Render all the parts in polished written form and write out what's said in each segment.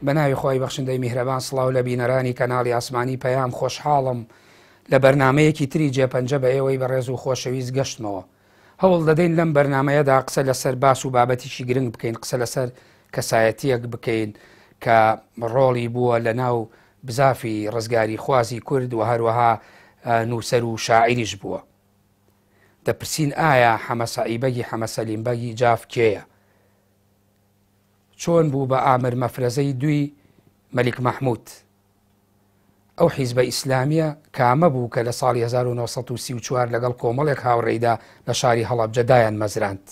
بەناوی خۆی بەخشندەی میهرەبان سڵاو لە بینەرانی کەناڵی ئاسمانی پەیام خۆشحاڵم لە بەرنمەیەکی تری جێپەنجە بە ئێوەی بەڕێز و خۆشەویست گەشتمەوە. هەوڵ دەدەین لەم بەرنمەیەدا قسە لەسەر باس و بابەتیشی گرنگ بکەین، قسە لەسەر کەسایەتیەک بکەین کە ڕۆڵی بووە لە ناو بزافی ڕزگاری خوازی کورد و هەروەها نووسەر و شاعریش بووە. دەپرسین ئایا حەمە سەعیبەگی حەمە سەلیمبەگی جاف کێیە؟ چۆن بوو بە ئامر مەفرەزەی دوی مەلیک مەحموود؟ ئەو حیزبە ئیسلامیە کامە بوو کە لە ساڵی 1934 لەگەڵ کۆمەڵێک هاوڕێیدا لە شاری هەڵەبجەدایان مەزراند.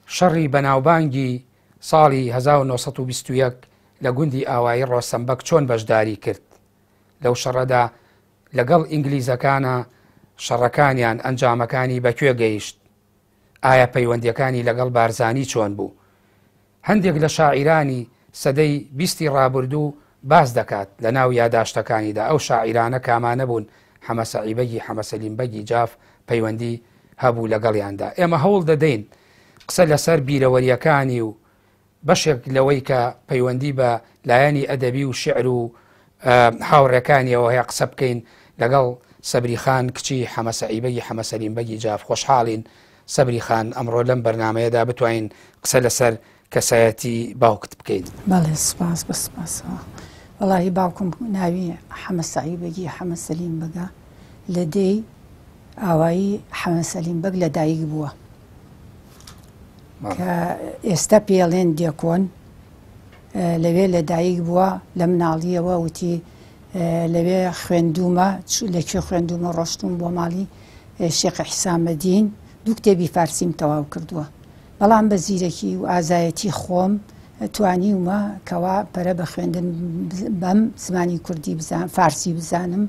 شەڕی بەناوبانگی ساڵی 1921 لە گوندی ئاوایی ڕۆسەمبەک چۆن بەشداری کرد؟ لەو شەڕەدا لەگەڵ ئینگلیزەکانە شەڕەکانیان ئەنجامەکانی بەکوێ گەیشت؟ ئایا پەیوەندیەکانی لەگەڵ بارزانی چۆن بوو؟ هەندێک لە شاعیرانی سەدەی 20 ڕابردوو باس دەکات لە ناو یاداشتەکانیدا. ئەو شاعیرانە کامانە بوون حەمە سەعیبەگی حەمە سەلیمبەگی جاف پەیوەندی هەبوو لەگەڵیاندا. ئێمە هەوڵ دەدەین قسە لەسەر بیرەوەریەکانی و بەشێک لەوەی کە پەیوەندی بە لایەنی ئەدەبی و شعر و هاوڕێکانیەوە هەیە قسە بکەین لەگەڵ سەبری خان کچی حەمە سەعیبەگی حەمە سەلیمبەگی جاف. خۆشحاڵین سەبری خان ئەمڕۆ لەم بەرنمەیەدا بتوانین قسە لەسەر کەسایەتی باوکت بکەیت. بەڵێ سپاس بەسپاسەوە. وەڵاهی باوکم ناوی حەمە سەعیبەگی حەمە سەلیمبەگە لە دەی ئاوایی حەمە سەلیمبەگ لە دایک بووە کە ئێستا پێڵێن دێکۆن. لەوێ لە دایک بووە لە مناڵیەوە وتی لەوێ خوێندومە. لەکوێ خوێندومە؟ ڕۆشتوم بۆ ماڵی شێخ حیسامەدین، دوو کتێبی فارسیم تەواو کردووە. بەڵام بە زیرەکی و ئازایەتی خۆم توانیومە کەوا پەرە بە خوێندن بەم زمانی کوردی بزانم، فارسی بزانم،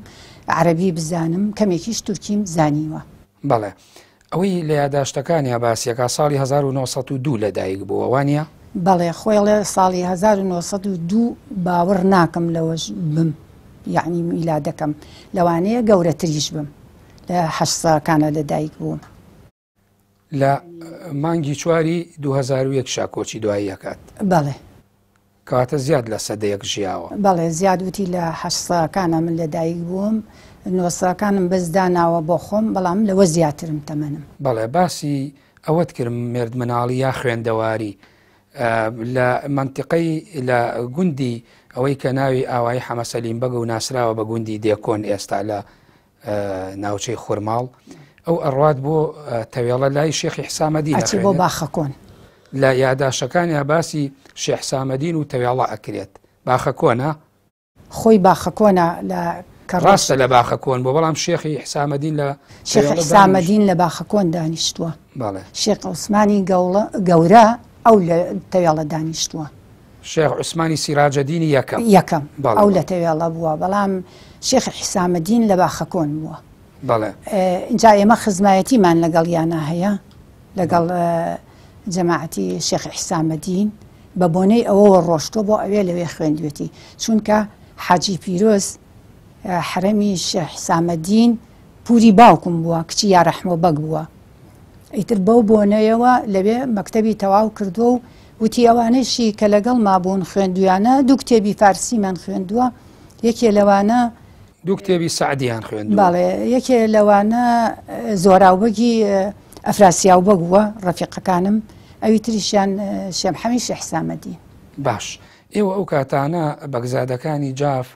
عەرەبی بزانم، کەمێکیش تورکیم زانیوە. بەڵێ ئەوەی لە یاداشتەکانی باسیەکە ساڵی 1902 لە دایک بووە، وانە؟ بەڵێ خۆڵێ ساڵی 1902 باوەڕ ناکەم لەوەش بم، یعنی میلادەکەم لەوانەیە گەورەتریش بم. لە 80ەکانە لە دایک بووم. لە مانگی چواری 2001 شاکۆچی دوایی یەکات. بەڵێ کەواتە زیاد لە سەدەیەک ژیاوە. بەڵێ زیاد وتی لە 80ەکانە من لە دایک بووم، 90ەکانم بەزداناوە بۆ خۆم، بەڵام لەوە زیاترم تەمەنم. بەڵێ باسی ئەوەت کرد مێرد مناڵی یا خوێندەواری لە منتیقەی لە گوندی ئەوەی کە ناوی ئاوایی حەمە سەلیمبەگ و ناسراوە بە گوندی دێکۆن ئێستا لە ناوچەی خورماڵ. ئەو ئەڕوات بۆ تەوێڵە لای شێخی حسامەدین ئەچی بۆ باخەکۆن. لە یاداشەکانی باسی شێخ حسامەدین و تەوێڵە ئەکرێت. باخەکۆنە خۆی باخەکۆنە لە ڕاستە لە باخەکۆن بۆ، بەڵام شێخی حسامەدین لە شێخ حسامەدین لە باخەکۆن دانیشتووە. بەڵێ شێخ عوسمانی گەورە ئەو لە تەوێڵە دانیشتووە. شێخ عوسمانی سیراجەدینی یەکەم ئەو لە تەوێڵە بووە، بەڵام شێخ حسامەدین لە باخەکۆن بووە. بەڵێ اینجا ئێمە خزمایەتیمان لەگەڵ یانە هەیە لەگەڵ جەماعەتی شێخ حسامەدین بە بۆنەی ئەوەوە ڕۆشتۆ بۆ ئەوێ لەوێ خوێندوێتی، چونکە حاجی پیرۆز حرەمی شێخ حسامەدین پوری باوکم بووە، کچی یا ڕەحمەبەگ بووە. ئیتر بەو بۆنەیەوە لەوێ مەکتەبی تەواو کردووە و وتی ئەوانەشی کە لەگەڵ مابوون خوێندویانە دوو کتێبی فارسیمان خوێندووە، یەکێ لەوانە دوو کتێبی سعدیان خوێندووە. بەڵێ یەکێ لەوانە زۆراوبەگی ئەفراسیاوبەگ بووە ڕەفیقەکانم، ئەوی تریشیان شێمحەمی شێخ حسامەدین. باش ئێوە ئەو کاتانە بەگزادەکانی جاف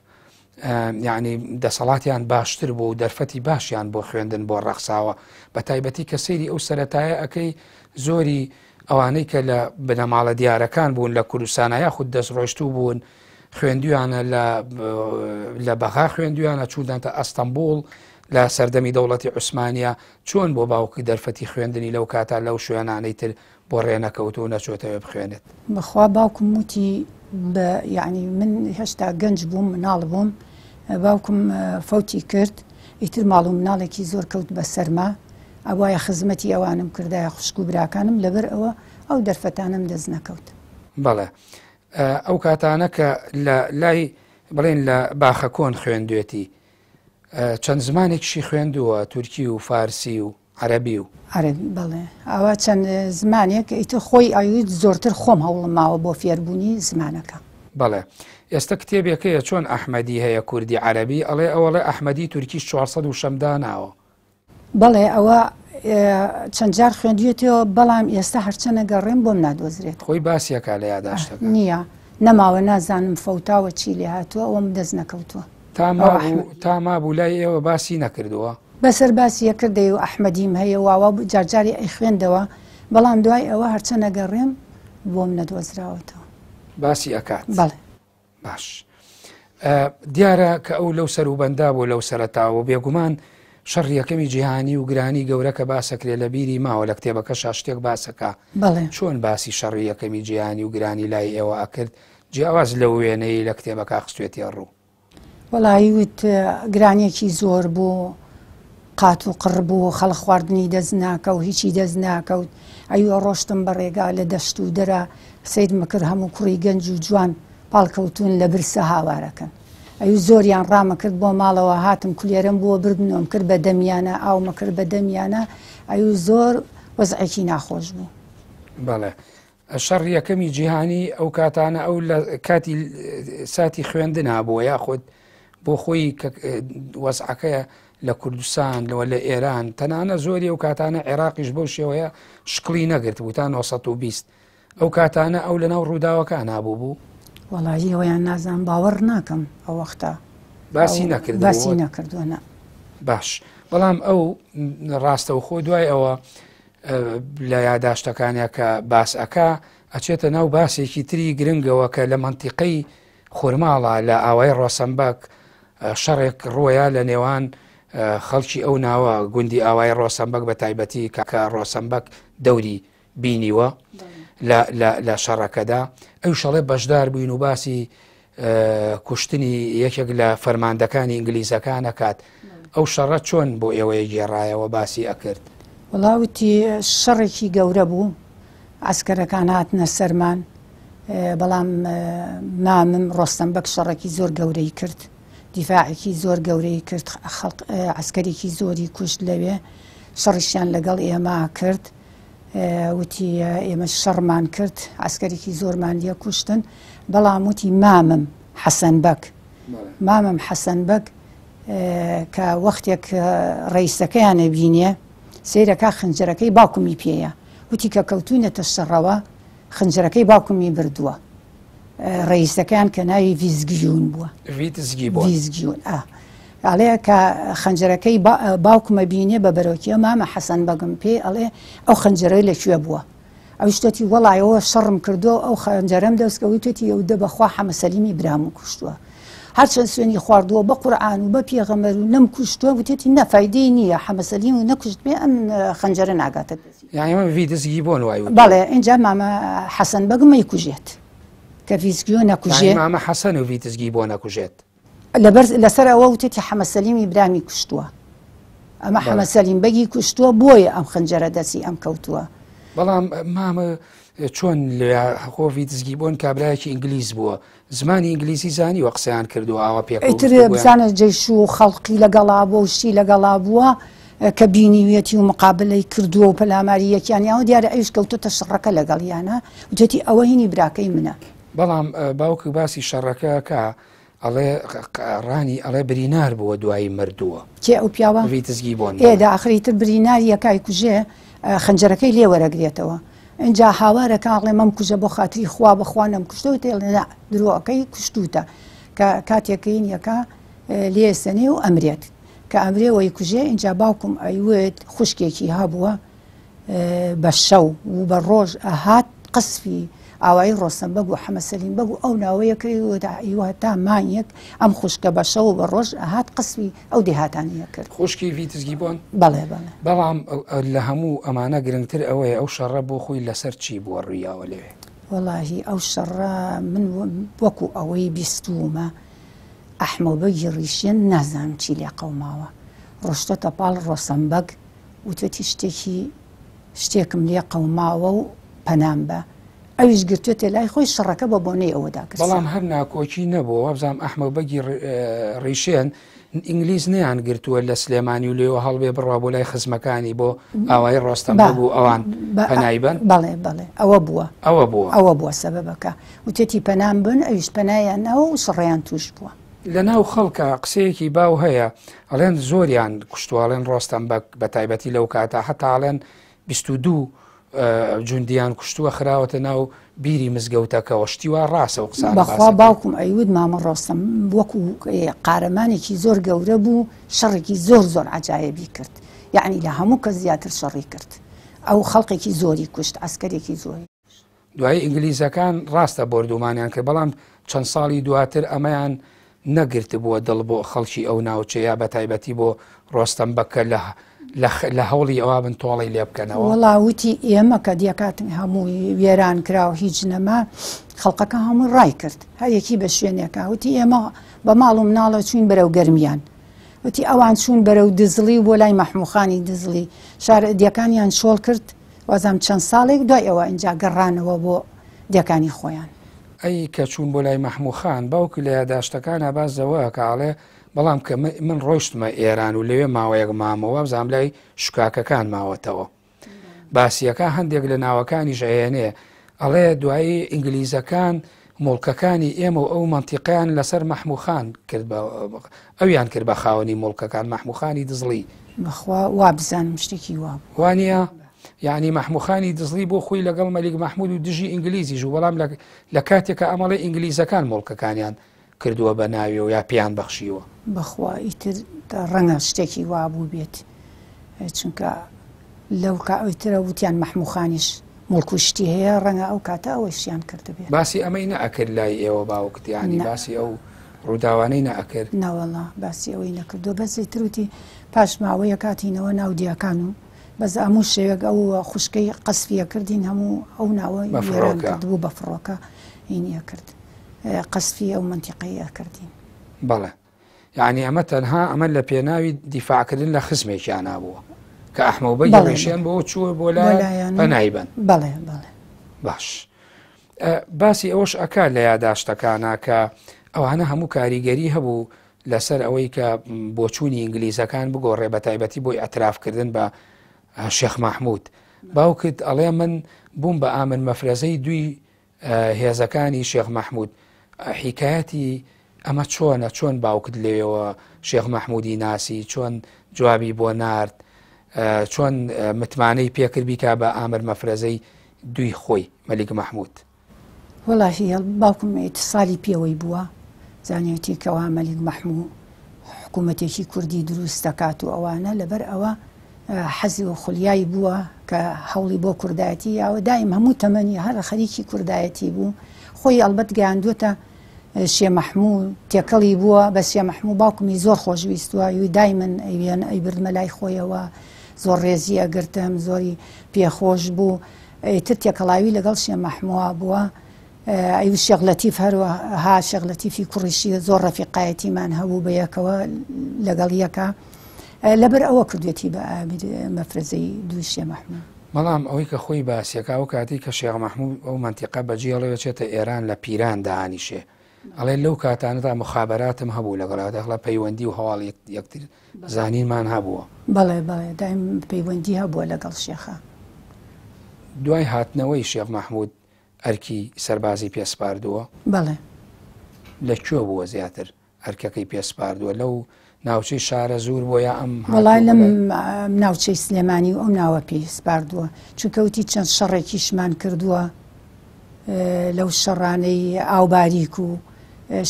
یعنی دەسەڵاتیان باشتر بوو و دەرفەتی باشیان بۆ خوێندن بۆ ڕەخساوە، بە تایبەتی کە سەیری ئەو سەرەتایە ئەەکەی زۆری ئەوانەی کە لە بنەماڵە دیارەکان بوون لە کوردستانە یاخود دەستڕۆشتوو بوون خوێندویانە لە بەغا خوێندویانە چوودانتە ئەستەمبوڵ لە سەردەمی دەوڵەتی عوسمانیا. چۆن بۆ باوکی دەرفەتی خوێندنی لەو کاتا لەو شوێنانەی تر بۆ ڕێنەکەوت و نەچۆتەوێ بخوێنێت؟ بەخوا باوکم وتی یعنی من هێشتا گەنج بووم، مناڵ بووم، باوکم فەوتی کرد، ئیتر ماڵ و مناڵێکی زۆر کەوت بە سەرما، ئەوایە خزمەتی ئەوانم کردایە خوشک و براکانم، لەبەر ئەوە ئەو دەرفەتانم دەست نەکەوت. بەڵێ ئەو کاتانە کە لە لای بڵێن لە باخەکۆن خوێندوێتی چەند زمانێکشی خوێندووە؟ تورکی و فارسی و عەرەبی و عەرەبی. بەڵێ ئەوە چەند زمانێک ئیتر خۆی ئاوید زۆرتر خۆم هەوڵم ماوە بۆ فێربوونی زمانەکە. بەڵێ ئێستا کتێبێکەیە چۆن ئەحمەدی هەیە کوردی عەرەبی ئەڵێ ئەوڵێ ئەحمەدی تورکیش 400 و شەمدا ناوە. بەڵێ ئەوە چەند جار خوێندوێتەوە بەڵام ئێستا هەرچەنە گەڕێم بۆم نادۆزرێت. خۆی باسیەکە لە یاداشتەکە نییە نەماوە نازانم فەوتاوە چی لێ هاتووە ئەوم دەست نەکەوتووە. تا مابوو لای ئێوە باسی نەکردووە. بەسەر باسی یەکردەی و ئەحمەدیم هەیە واوا جارجاری ئەی خوێندەوە بەڵام دوای ئەوە هەرچەنە گەڕێم بۆم نەدۆزراوەتەوە. باسی ئەکات. بەڵێ باش. دیارە کە ئەو لەو سەروبەندا بۆ لەو سەرەتاوە بێگومان شەڕ یەکەمی جیهانی و گرانی گەورەکە باسەکرێ لە بیری ماوە لە کتێبەکە شتێک باسەکە. چۆن باسی شەڕی یەکەمی جیهانی و گرانی لای ئێوە ئەکرد جیاواز لە وێنەی لە کتێبەکە خستوێتی ڕوو؟ وەڵی وت گرانیەکی زۆر بوو، قات و قڕ بوو، خەڵ خواردنی دەست ناکە و هیچی دەست ناکەوت. ئەیوە ڕۆشتم بە ڕێگا لە دەشت و دەرە سید مەکرد هەموو کوڕی گەنج و جوان پاڵکەوتون لە برسە هاوارەکەن. ئەو زۆریان ڕامەکرد بۆ ماڵەوە هاتم کولێرم بووە بردنەوەم کرد بە دەمیانە ئاومە کرد بە دەمیانە ئەو زۆر وەزعێکی ناخۆش بوو. بەڵێ شەڕ یەکەمی جیهانی ئەو کاتانە ئەو لە کاتی ساتی خوێندنا بووە یاخود بۆ خۆی وەزعەکەیە لە کوردستان لەوە لە ئێران تەنانە زۆری ئەو کاتانە عێراقیش بەو شێوەیە شقلی نەگرت بوو تا 1920 ئەو کاتانە ئەو لەناو ڕووداوەکە نابوو بوو. وەڵی ئەویان نازان باوەڕ ناکەم ئەو وەختە باسی نەکردووە. باش بەڵام ئەو ڕاستە و خۆ دوای ئەوە لە یاداشتەکانە کە باس ئەکا ئەچێتە ناو باسێکی تری گرنگەوە کە لە منتیقەی خورماڵە لە ئاوای ڕۆسەمبەک شەڕێک ڕۆیە لە نێوان خەڵکی ئەو ناوە گوندی ئاوای ڕۆسەمبەک بە تایبەتی کە ڕۆسەمبەک دەوری بینیوە لە شەڕەکەدا ئەو شەڵێ بەشدار بووین و باسی کوشتنی یەکێک لە فەرماندەکانی ئینگلیزەکان نەکات. ئەو شەڕە چۆن بۆ ئێوەیە گێڕایەوە باسی ئەکرد؟ وڵاوتی شەڕێکی گەورە بوو، ئەسکەرەکان هاتنە سەرمان بەڵام مامم ڕۆستەمبەک شەڕێکی زۆر گەورەی کرد، دیفاعێکی زۆر گەورەی کرد، ئەسکەرێکی زۆری کوشت لەوێ شەڕیشیان لەگەڵ ئێمە کرد. وتی ئێمە شەڕمان کرد ئەسکەرێکی زۆرمان لێ کوشتن بەڵام وتی مامم حەسەنبەک کە وەختێک ڕئیسەکەیانە بینێ سیرەکە خنجەرەکەی باوکمی پێیە وتی کە کەوتوونەتە شەڕەوە خنجەرەکەی باوکمی بردووە. ڕئیسەکان کە ناوی ڤیزگیون بووە ڤیزگیون ئەڵێ کە خەنجەرەکەی باوکمە بینێ بە بەرەوکیە مامە حەسەنبەگم پێ ئەڵێ ئەو خەنجەرەی لەکوێ بووە؟ ئەو شتێتی وەڵایەوە شەڕم کردو ئەو خەنجەرەم دەستکەوتێتی ئەو دە بەخوا حەمە سەلیمی برام کوشتووە، هەرچەند سوێنی خواردووە بە قورئان و بە پێغەمبەر و نەم کوشتووە وتێتی نەفایدەی نییە حەمە سەلیم و نەکوشت بێ ئەم خەنجەرە ناگاتە ڤیدزگی بۆن وای بەڵێ اینجا مامە حەسەنبەگم مەیکوژێت کە ڤیزگیۆ نەکوژێ مامە حەسەن و ڤیدزگی بۆ نەکوژێت لەسەر ئەوە وتێتی حەمە سەلیمی برامی کوشتووە، ئەمە حەمە سەلیم بەگی کوشتووە بۆیە ئەم خەنجەرە دەسی ئەم کەوتووە. بەڵام مامە چۆن لە خۆڤی دزگی بۆن کابراایکی ئینگلیز بووە زمانی ئینگلیزی زانی و قسەیان کردو ئاوا پێتر بزانە جێش و خەڵقی لەگەڵا بووە و شتی لەگەڵا بووە کە بینیوێتی و مقابلەی کردووە و پەلاماری یەکیانیاوە دیارە ئەوش کەوتۆتە شەڕەکە لەگەڵیانە وتێتی ئەوە هینی براکەی منە. بەڵام باوکی باسی شەڕەکە کە ئەڵێ ڕانی ئەڵێ برینار بووە دوایی مردووە کێ ئەو پیاوە ڤیتزگی بۆن ئێدا ئاخریتر بریناری یەکای کوژێ خەنجەرەکەی لێ وەرەگرێتەوە اینجا هاوارەکە ئاڵێ مەم کوژە بۆ خاتری خوا بەخوا نەمکوشتەوە تێڵێ درۆەکەی کوشتوتە کە کاتێکین یەکە لێ سەنێ و ئەمرێت کە ئەمرێەوەی کوژێ اینجا باوکم ئەیوێت خوشکێکی هەبووە بە شەو و بە ڕۆژ ئەهات قسفی ئاوایی ڕۆستەمبەگ و حەمە سەلیمبەگ و ئەو ناوەیەکەیوە تا مانیەک ئەم خوشکە بە شەو بە ڕۆژ ئەهات قسفی ئەو دێهاتانیە کرد. خوشکی ڤیتزگی بۆن بەڵێ بەڵێ بەڵام لە هەموو ئەمانە گرنگتر ئەوەیە ئەو شەڕە بۆ خۆی لەسەر چی بووە ڕوویاوە لەوێ؟ وەڵاهی ئەو شەڕە من وەکو ئەوەی بیستومە ئەحمەدی ڕیشێن نازانم چی لێ قەوماوە ڕۆشتۆتە پاڵ ڕۆستەمبەگ وتێتی شتێکم لێ قەوماوە و پەنام بە ئەویش گرتوێتە لای خۆی شەڕەکە بە بۆنەی ئەوەدا کرد. بەڵام هەر ناکۆکی نەبووە وابزانام ئەحمە بەگی ڕیشێن ئینگلیز نەیان گرتووە لە سلێمانی و لێوە هەڵبێ بڕوا بۆ لای خزمەکانی بۆ ئاوای ڕۆستەمبەگ بوو ئەوان پەنای بن. بەڵێ بەڵێ ئەوە بووە سەبەبەکە وتێتی پەنام بن ئەویش پەنایان ناوە و شڕیان توش بووە. لە ناو خەڵکە قسەیەکی باو هەیە ئەڵێن زۆریان کوشتوواڵێن ڕۆستەمبەگ بە تایبەتی لەو کاتە هەتاڵێن 22 جوندیان کوشتووە خراوەتە ناو بیری مزگەوتەکەەوە شتیوا ڕاستە و قسان بەخوا باوکم ئەیود مامە ڕۆستەم وەکو قارەمانێکی زۆر گەورە بوو شەڕێکی زۆر عجایبی کرد یعنی لە هەموو کە زیاتر شەڕی کرد ئەو خەڵقێکی زۆری کوشت ئەسکەرێکی زۆری. دوای ئینگلیزەکان ڕاستە بردومانیان کرد بەڵام چەند ساڵی دواتر ئەمەیان نەگرت بووە دڵ بۆ خەڵکی ئەو ناوچەیە بە تایبەتی بۆ ڕۆستەمبەگکە لە هەوڵی ئەوە بن تۆڵی لێ بکەنەوە. وەڵاوتی ئێمە کە دیەکاتن هەمووی وێران کرا و هیچ نەما خەڵقەکە هەموو ڕای کرد هەرێکی بە شوێنێکە وتی ئێمە بە ماڵ و مناڵە چوین بەرەو گەرمیان وتی ئەوان چوون بەرەو دزڵی بۆ لای مەحموخانی دزڵی شارە دیەکانیان شۆڵ کرد وازام چەند ساڵێک دوای ئەوە ئینجا گەڕانەوە بۆ دیەکانی خۆیان. ئەی کە چوون بۆ لای مەحموخان باوکی لە یاداشتەکانە بازەوە کاڵێ بەڵام کە من ڕۆیشتمە ئێران و لەوێ ماوەیەک مامەوە بزانام لای شوکاکەکان ماوەتەوە باسیەکە هەندێک لە ناوەکانی ژەیەنێ ئەڵێ دوایی ئینگلیزەکان مڵکەکانی ئێمە و ئەو منتیقیان لەسەر مەحموخان کرد ئەویان کرد بە خاوەنی مڵکەکان مەحموخانی دزڵی بەخوا وا بزانم شتێکی وانە یعنی مەحموخانی دزڵی بۆ خۆی لەگەڵ مەلیک مەحموود و دژی ئینگلیزیش و بەڵام لە کاتێکە ئەمەڵی ئینگلیزەکان مڵکەکانیان کردووە بە ناوی و یا پێیان بەخشیوە. بەخوا ئیتر ڕەنگە شتێکی وابوو بێت چونکە لەو ئەوترە وتیان مەحموخانیش مڵکوشتی هەیە ڕەنگە ئەو کاتە ئەوەشیان کردبێت. باسی ئەمەی نەئەکرد لای ئێوە باوکتیانی باسی ئەو ڕووداوانەی نەئەکرد ناوەڵا باسی ئەوەی نەکردو بەسی تروتی پاش ماوەیە کاتینەوە ناو دیاکان و بەس هەموو شێوێک ئەو خوشکەی قەسفیە کردین هەموو ئەو ناوە وێران کردبوو بە فڕۆکە هینیە کرد قەسفی ئەو منتیقەیە کردین. بەڵێ یعنی ئەمە تەنها ئەمە لە پێناوی دیفاعکردن لە خزمێکیان نابووە کە ئەحمە و بەگی ڕێشیان بۆ چووە بۆ لایەن بەنایبن. بەڵێ باش باسی ئەوش ئەکا لە یاداشتەکانە کە ئەوانە هەموو کاریگەری هەبوو لەسەر ئەوەی کە بۆچوونی ئینگلیزەکان بگۆڕێ بە تایبەتی بۆی ئەترافکردن بە شێخ مەحموود. باوکت ئەڵێ من بووم بە ئامن مەفرەزەی دوی هێزەکانی شێخ مەحموود حیکایەتی ئەمە چۆن باوکت لێەوە شێخ مەحموودی ناسی چۆن جوابی بۆ نارد چۆن متمانەی پێکردبی کا بە ئامر مەفرەزەی دوی خۆی مەلیک مەحموود. وەڵاهی باوکم ساڵی پێوەی بووە زانیوتی کەوا مەلیک مەحموود حکوومەتێکی کوردی دروست دەکات و ئەوانە لەبەر ئەوە حەزی و خولیایی بووە کە هەوڵی بۆ کوردایەتی یاوە دایم هەموو تەمەنی هەر خەریکی کوردایەتی بوو خۆی ئەلبەت گەیاندووەتە شێ مەحموود تێکەڵی بووە بە شێ مەحموود باوکمی زۆر خۆشویستووە و دایمن ئەیبردمە لای خۆیەوە زۆر ڕێزی ئەگرتم زۆری پێخۆش بوو تر تێکەڵاوی لەگەڵ شێ مەحمووە بووە ئەی شێخ لەتیف هەروەها شێخ لەتیفی کوڕیشی زۆر ڕەفیقایەتیمان هەبوو بە یەکەوە لەگەڵ یەکە لەبەر ئەوە کردوێتی بە ئامیر مەفرەزەی دوو شێ مەحموود. بەڵام ئەوەی کە خۆی باسیەکە و کاتی کە شێخ مەحموود ئەو منتیقە بەجێڵەوە چێتە ئێران لە پیران داهانیشێ ئەڵێ لەو کاتانەدا مخابراتم هەبوو لەگەڵاتەخڵە پەیوەندی و هەواڵ یەکتر زانینمان هەبووە. بەڵێ دایم پەیوەندی هەبووە لەگەڵ شێخە. دوای هاتنەوەی شێخ مەحموود ئەرکی سەربازی پێسپاردووە. بەڵێ لەکوێ بووە زیاتر ئەرکەکەی پێسپاردووە لەو ناوچەی شارە زۆر بۆ یا ئەم وەڵای لەم ناوچەی سلێمانی و ئەم ناوە پێسپاردووە چونکەوتی چەند شەڕێکیشمان کردووە لەو شەڕانەی ئاوباریک و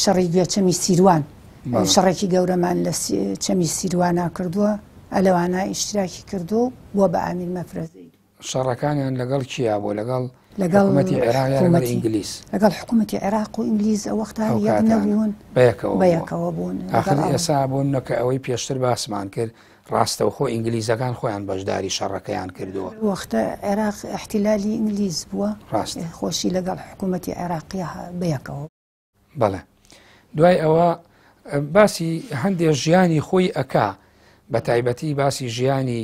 شەڕی گوێچەمی سیروان شەڕێکی گەورەمان لە چەمی سیروانە کردووە ئەلەوانە ئیشتراکی کردو بووە بە ئامیر مەفرەزەی. شەڕەکانیان لەگەڵ کیا بۆ لەگەڵ ئینگلیز لەگەڵ حکوومەتی عێراق و ئینگلیز ئەو وەختا یەک نەبوون بەیەکەوە بوون. ئاخر ئێسا بوونەکە ئەوەی پێشتر باسمان کرد ڕاستەوخۆ ئینگلیزەکان خۆیان بەشداری شەڕەکەیان کردووە. وەختە عێراق احتیلالی ئینگلیز بووە ڕاست خۆشی لەگەڵ حکوومەتی عێراقی بەیەکەوە. بەڵێ دوای ئەوە باسی هەندێک ژیانی خۆی ئەکا بە تایبەتی باسی ژیانی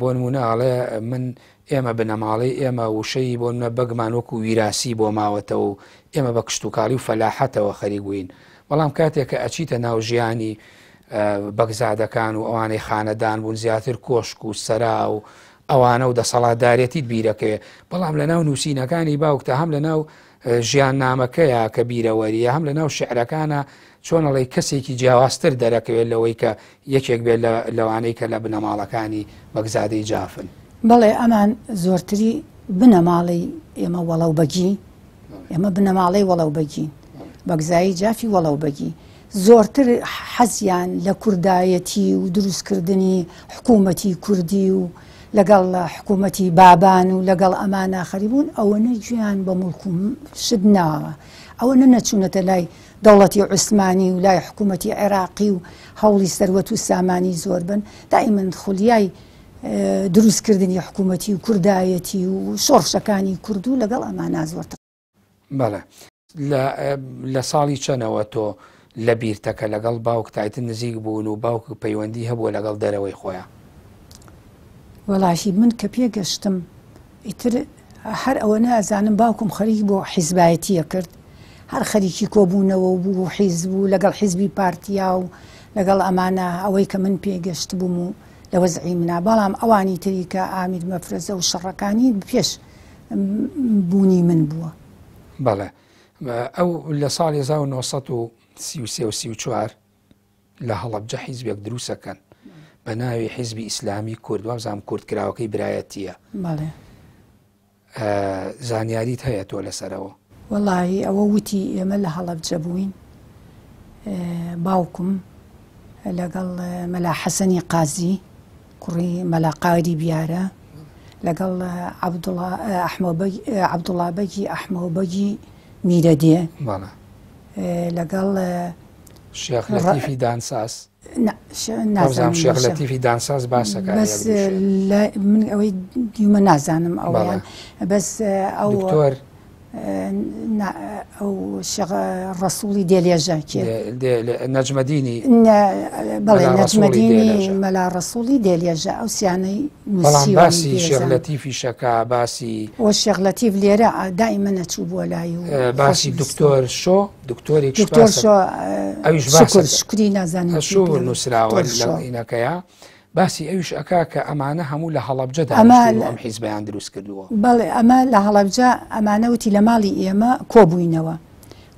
بۆ نمونەڵێ من ئێمە بنەماڵی ئێمە وشەی بۆ منە بەگمان وەکو ویراسی بۆ ماوەتەوە و ئێمە بە کشتتوکاڵی و فەلاحەتەوە خەریک بووین. بەڵام کاتێک کە ئەچیتە ناو ژیانی بەگزادەکان و ئەوانەی خانەدان بوون زیاتر کۆشک و سەرا و ئەوانە و دەسەڵاتدارەتیت بیرەکەوێ. بەڵام لە ناو نووسینەکانی باوکتە هەم لە ناو ژیان نامەکەیە کە بیرەوەریە هەم لە ناو شعرەکانە چۆنەڵی کەسێکی جیاوازتر دەرەکەوێت لەوەی کە یەکێک بێت لەوانەی کە لە بنەماڵەکانی بەگزادەی جافن. بەڵێ ئەمان زۆرتری بنەماڵی ئێمە وەڵەو بەگی، ئێمە بنەماڵی وەڵەو بەگین، بەگزایی جافی وەڵەو بەگی زۆرتر حەزیان لە کوردایەتی و دروستکردنی حکوومەتی کوردی و لەگەڵ حکوومەتی بابان و لەگەڵ ئەمانە خەریبوون ئەوەنە گویان بە مڵکوم شت ناوە، ئەوەنە نەچوونەتە لای دەوڵەتی عوسمانی و لای حکوومەتی عێراقی و هەوڵی سەروەت و سامانی زۆر بن. دائیمەن خولیای دروستکردنی حکوومەتی و کوردایەتی و شۆڕشەکانی کورد و لەگەڵ ئەمانە زۆرتر. بەڵێ لە ساڵی چەنەوە تۆ لە بیرتەکە لەگەڵ باوک تایتن نزیک بوون و باوک و پەیوەندی هەبووە لەگەڵ دەرەوەی خۆیان؟ وەڵاشی من کە پێگەشتم ئیتر هەر ئەوە نازانم باوکم خەریکی بۆ حیزبایەتیە کرد، هەر خەریکی کۆبوونەوە و بوو حیزب و لەگەڵ حیزبی پارتیا و لەگەڵ ئەمانە ئەوەی کە من پێگەشت بووم و لە وەزعی منە. بەڵام ئەوانی تری کە ئامیر مەفرەزە و شەڕەکانی پێش بوونی من بووە. بەڵێ ئەو لە ساڵی 1933 و 34 لە هەڵەبجە حیزبێک دروستەکەن بە ناوی حیزبی ئیسلامی کورد، وابزانام کوردکراوەکەی برایەتیە. بەڵێ زانیاریت هەیە تۆ لەسەرەوە؟ وەڵی ئەوە وتی ئێمە لە هەڵەبجە بووین، باوکم لەگەڵ مەلا حەسەنی قازی کوڕی مەلا قایری بیارە لەگەڵ عەبدوڵڵا بەگی ئەحمەوبەگی میرەدێ لەگەڵ شێخ لەتیفی دانساز نازانم شێخ لەتیفی دانساز باسەکە بەس من ئەوەی دیمە نازانم ئەوەیان بەس ئەو دکتۆر ئەو شێخ ڕەسوڵی دێلێژە نەجمەدینی بەڵێ نەجمەدینی مەلا ڕەسوڵی دێلێژە ئەو سیانەی بەڵام باسی شێخ لەتیفی شەکا باسی ئەو شێخ لەتیف لێرە دائیمە نەچوو بۆ لای و باسی دکتۆر شۆ دکتۆرێک ئەویش شکری نازانم شو نووسراوە لەینەکەیە باسی ئەوش ئەکا کە ئەمانە هەموو لە هەڵەبجەدا ئەم حیزبیان دروست کردووە. بەڵێ ئەمە لە هەڵەبجە ئەمانەوتی لە ماڵی ئێمە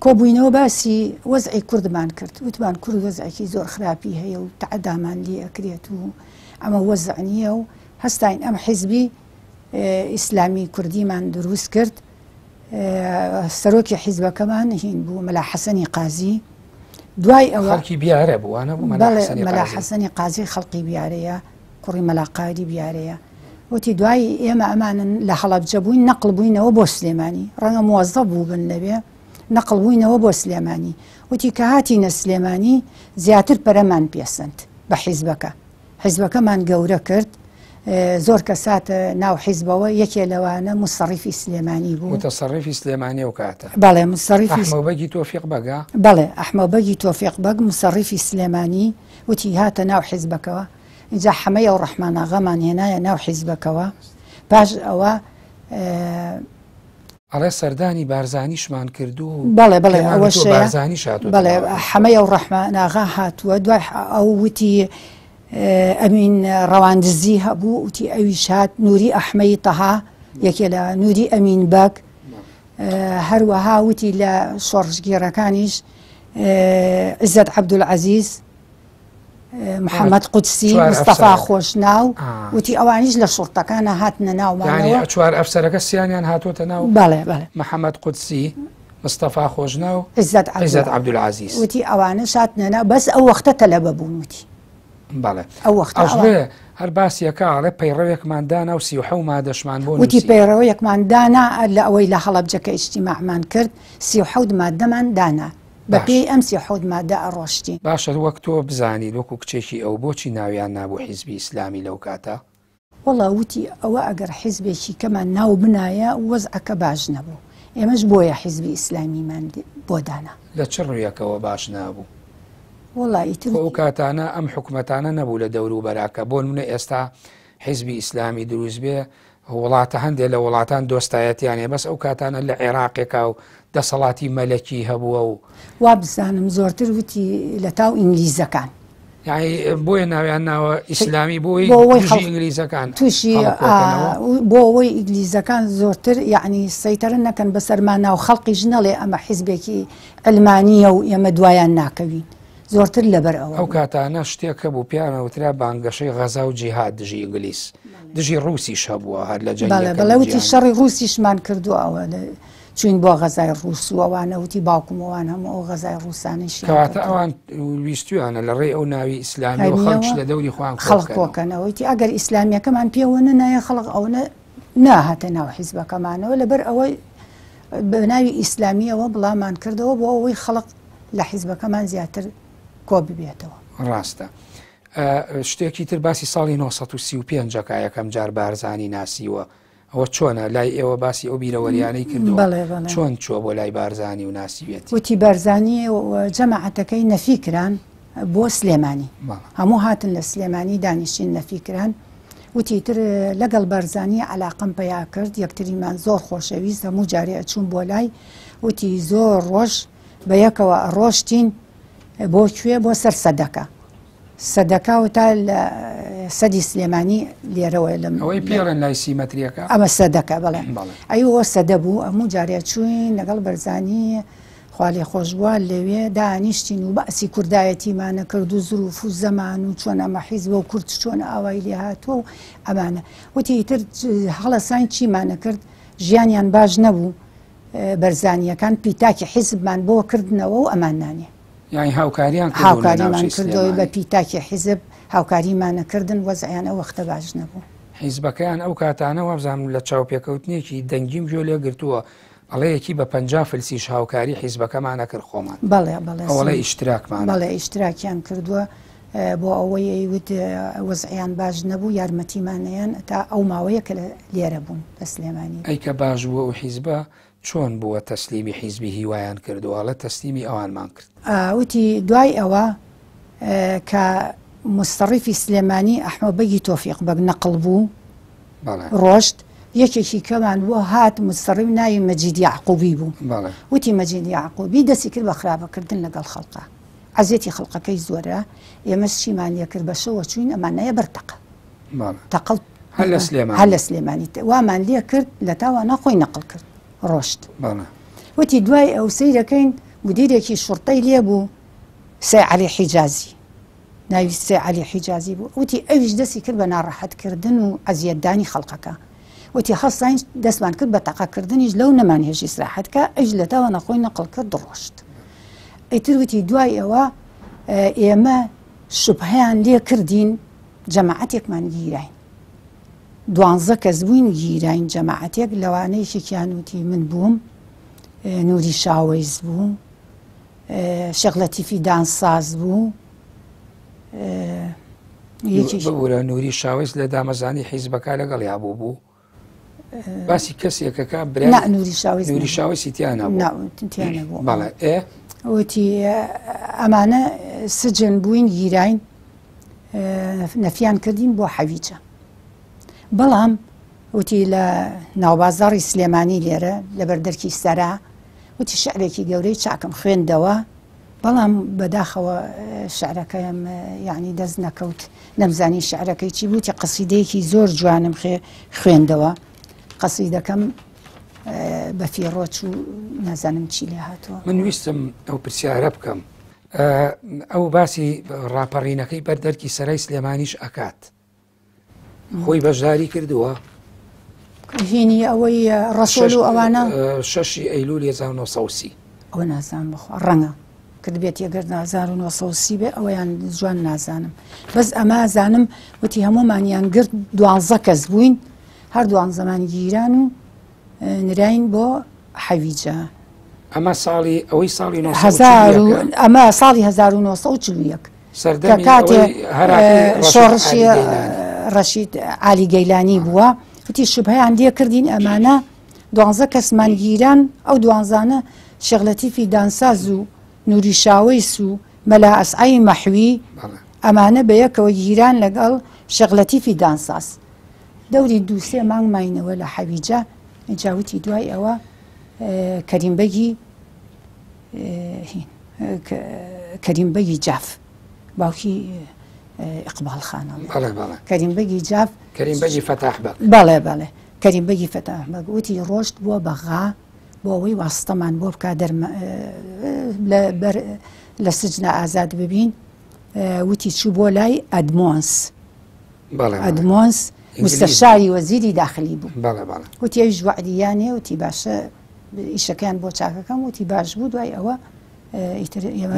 کۆبووینەوە باسی وەزعی کوردمان کرد، وتمان کورد وەزعێکی زۆر خراپی هەیە و تەعەدامان لێ ئەکرێت و ئەمە وەزع نییە و هەستاین ئەم حیزبی ئیسلامی کوردیمان دروست کرد. سەرۆکی حیزبەکەمان هین بوو مەلا حەسەنی قازی، دوای ئەوە خەڵکی بیارە بووانە بوو مەلا حەسەنی قازی خەڵقی بیارەیە کوڕی مەلا قایری بیارەیە. وتی دوای ئێمە ئەمانن لە هەڵەبجە بووین نەقڵ بووینەوە بۆ سلێمانی، ڕەنگە موەزەف بوو بن لەبێ نەقڵ بووینەوە بۆ سلێمانی. وتی کە هاتینە سلێمانی زیاتر پەرەمان پێسەند بە حیزبەکەمان گەورە کرد، زۆر کەساتە ناو حیزبەوە یەکێ لەوانە مستەڕیفی سلێمانی بوو. متەسەڕیفی سلێمانی و کاتە بەڵێ مستەڕیفی ئەحمەوبەگی تۆفیق بەگا بەڵێ ئەحمەوبەگی تۆفیق بەگ مستەڕیفی سلێمانی وتی هاتە ناو حیزبەکەوە. اینجا حەمەیە و ڕەحمان ئاغامان هێنایە ناو حیزبەکەوە. پاش ئەوە ئەڵێ سەردانی بارزانیشمان کردو. بەڵێ ئەوە بەڵێ حەمەیە و ڕەحمان ئاغا هاتووە. دوای ئەو وتی ئەمین ڕەواندزی هەبوو، وتی ئەویش هات نووری ئەحمەی تەها یەکێ لە نووری ئەمین بەگ. هەروەها وتی لە شۆڕژگێڕەکانیش عزت عەبدولعەزیز، محەممەد قودسی، مستەفا خۆشناو، وتی ئەوانیش لە شوڕتەکانە هاتنە ناومانەوە. چوار ئەفسەرەکە سییانیان هاتوۆتە ناو. بەڵێ محەممەد قودسی، مستەفا خۆشناو، عزت عەبدولعەزیز، وتی ئەوانش هاتنە ناو. بەس ئەو وەختە تەلەبە بوون. وتی بەڵێ ئەو وەختە هەر باسیەکە ئاڵێ پەیڕەوێکمان دانا و 37 مادەشمان بۆ وتی پەیڕەوەیەکمان دانا لە ئەوەی لە هەڵەبجەکە ئیجتیماعمان کرد 37 مادەمان دانا بە پێی ئەم 37 مادە ئەڕۆشتین. باشە وەک تۆ بزانیت وەکو کچێکی ئەو بۆچی ناویان نابوو حیزبی ئیسلامی لەو کاتە؟ وەڵا وتی ئەوە ئەگەر حیزبێکی کەمان ناو بنایە وەزعەکە باش نەبوو، ئێمەش بۆیە حیزبی ئیسلامیمان بۆ دانا. لە چ ڕوویەکەوە باش نابوو؟ ئەو کاتانە ئەم حکومەتانە نەبوو لە دەور و بەراکە. بۆ نمونە ئێستا حیزبی ئیسلامی دروست بێ وڵاتە هەندێک لە وڵاتان دۆستایەتیانێ بەس ئەو کاتانە لە عێراقێکا و دەسەڵاتی مەلەکی هەبووە و وا بزانم زۆرتر وتی لە تاو ئینگلیزەکان یعنی بۆیە ناویان ناوە ئیسلامی بۆی ئینگلیزەکان تووشی بۆ ئەوەی ئینگلیزەکان زۆرتر یعنی سەیتەرە نەکەن بەسەرمانە و خەڵقی ژنەڵێ ئەمە حیزبێکی ئەلمانیە و ئێمە دوایان ناکەوین زۆرتر لەبەر ئەو کاتانە شتێکە بوو پیانەوترا بانگەشەی غەزا و جیهاد دژی ئینگلیس دژی ڕووسیش هەبووە هەر لە جەنگەکە بەڵێوتی شەڕی ڕووسیشمان کردووە ئەوە چوین بۆ غەزای ڕووس و ئەوانە وتی باوکمەوان هەموو ئەو غەزای ڕووسانیشی کەواتە ئەوان ویستویانە لە ڕێی ئەو ناوی ئیسلامی و خەڵک لە دەوری خوان خەڵق کۆکەنەوەیتی ئەگەر ئیسلامیەکەمان پێوە نایە خەڵق ئەوە ناهاتە ناو حیزبەکەمانەوە لەبەر ئەوەی بە ناوی ئیسلامیەوە بڵامان کردەوە بۆ ئەوەی خەڵق لە حیزبەکەمان زیاتر کۆ ببێتەوە. ڕاستە شتێکی تر باسی ساڵی 1935 یەکەم جار بارزانی ناسیوە ئەوە چۆنە لای ئێوە باسی ئەو بیرەوەریانەی کردووە چۆن چوە بۆ لای بارزانی و ناسیوێت وتی بارزانی جەماعەتەکەی نەفیکران بۆ سلێمانی هەموو هاتن لە سلێمانی دانیشتین نەفیکران وتی تر لەگەڵ بارزانی علاقم پیا کرد یەکتریمان زۆر خۆشەویست هەموو جارێ ئەچوون بۆ لای وتی زۆر ڕۆژ بە یەکەوە ڕۆشتین بۆ کوێ بۆ سەر سەدەکە سەدەکە و تا لە سەدی سلێمانی لێرەوە لەم ئەوەی پێڵێن لای سیمەتریەکە ئەمە سەدەکە بڵێ ئەیوە سەدە بوو ئەموو جارێ چوین لەگەڵ بەرزانی خوالی خۆشبووە لەوێ دانیشتین و بەسی کوردایەتیمانە کرد و زروف و زەمان و چۆن ئەمە حیزبە و کورد چۆن ئاوای لێ هاتووە و ئەمانە وتی تر هەڵەسان چیمانە کرد ژیانیان باش نەبوو بەرزانیەکان پیتاکی حیزبمان بۆ کردنەوە و ئەمانانێ یعنی هاوکاریمان کردەوەی بە پیتاکی حیزب هاوکاریمانەکردن وەزعیان ئەو وەختە باش نەبوو حیزبەکەیان ئەو کاتانە وابزانم لە چاوپێکەوتنێکی دەنگیم جۆ لێ گرتووە ئەڵەیەکی بە 50 فلسیش هاوکاری حیزبەکەمانە کرد خۆمان ئەوڵێ ئیشتراکمان بەڵێ ئیشتراکیان کردووە بۆ ئەوەی ئەیوت وەزعیان باش نەبوو یارمەتیمانیان تا ئەو ماوەیە کە لێرە بوون لە سلێمانی ئەیکە باش بووە و حیزبە چۆن بووە تەسلیمی حیزبی هیوایان کردووەڵە تەسلیمی ئەوانمان کرد وتی دوای ئەوە کە مستەڕیفی سلێمانی ئەحمەدبەگی تۆفیق بەگ نەقڵ بوو ڕۆشت یەکێکی کەمان بۆ هات مستەڕیف ناوی مەجید یعقوبی بوو وتی مەجید یعقوبی دەستی کرد بە خراپەکردن لەگەڵ خەڵقا عەزیەتی خەڵقەکەی زۆرە ئێمە چیمان لێ کرد بەشەوە چوین ئەمانەیە بەرتەقە تەقڵ هەر لە سلێمانی وامان لێ کرد لە تاوانە خۆی نەقڵ کرد ڕۆشت وتی دوای ئەو سەیرەکەین مدیرێکی شوڕتەی لێ بوو سێ عەلی حیجازی ناوی سێ عەلی حیجازی بوو وتی ئەویش دەستی کرد بە ناڕەحەتکردن و ئەزیەتدانی خەڵقەکە وتی خەساین دەستمان کرد بە تەقەکردنیش لەو نەمانهێژی سراحەتکە ئەویش لە تاوانە خۆی نەقڵ کرد ڕۆشت ئیتر وتی دوای ئەوە ئێمە شوبهەیان لێ کردین جەماعەتێکمان گیراین 12 کەس بووین گیراین جەماعەتێک لەوانەیەکێکیان وتی من بووم نوری شاوەیز بوو شێخ لەتیفی دانساز بوو ببوورە نوری شاوەیز لە دامەزانی حیزبەکە لەگەڵ یابوو بوو باسی کەسێکەکە برای نوری شاوەیزی تیانە بوو بەڵێ وتی ئەمانە سجن بووین گیراین نەفیان کردین بۆ حەویجە بەڵام وتی لە ناوبازاڕی سلێمانی لێرە لە بەردەرکی سەرا وتی شعرێکی گەورەی چاکم خوێندەوە بەڵام بەداخەوە شعرەکەم یعنی دەست نەکەوت نەمزانی شعرەکەی چی بووتی قەسیدەیەکی زۆر جوانم خوێندەوە قەسیدەکەم بە فیڕۆچ و نازانم چی لێ هاتووە من ویستم ئەو پرسیارە بکەم ئەو باسی ڕاپەڕینەکەی بەردەرکی سەرای سلێمانیش ئەکات خۆی بەشداری کردووە هینی ئەوەی ڕەسۆڵ و ئەوانە 6 ئەیلوول 1930 ئەوە نازانم بخوا ڕەنگە کردبێت یەگەر 1930 بێ ئەوەیان جوان نازانم بەس ئەمە زانم وتی هەمومانیان گرت 12 کەس بووین هەردووان زەمانی گیران و نراین بۆ حەویجە ئەمە ساڵی ئەوەی ساڵی ئەمە ساڵی 1940 کە کاتێ شۆڕشی ڕەشید عالی گەیلانی بووە وتی شوبهەیان لێ کردین ئەمانە 12 کەسمان گیران ئەو 12 شێخ لەتیفی دانساز و نوری شاوەیس و مەلا ئەسعەی مەحوی ئەمانە بە یەکەوە گیران لەگەڵ شێخ لەتیفی دانساز دەوری دووسێ مانگ ماینەوە لە حەویجە جاوتی دوای ئەوە کەریمبەگی جاف باوکی ئیقبال خانە کەریمبەگی جاف کەریمبەگی فەتاح بەگ بەڵێ بەڵێ کەریمبەگی فەتاح بەگ وتی ڕۆشت بۆ بەغا بۆ ئەوەی واستەمان بۆ بکە لە سجنە ئازاد ببین وتی چوو بۆ لای ئەدمۆنس مستەشاری وەزیری داخلی بوو وتی ئەویش وعدیانێ وتی باشە ئیشەکەیان بۆ چاکەکەم وتی باش بوو دوای ئەوە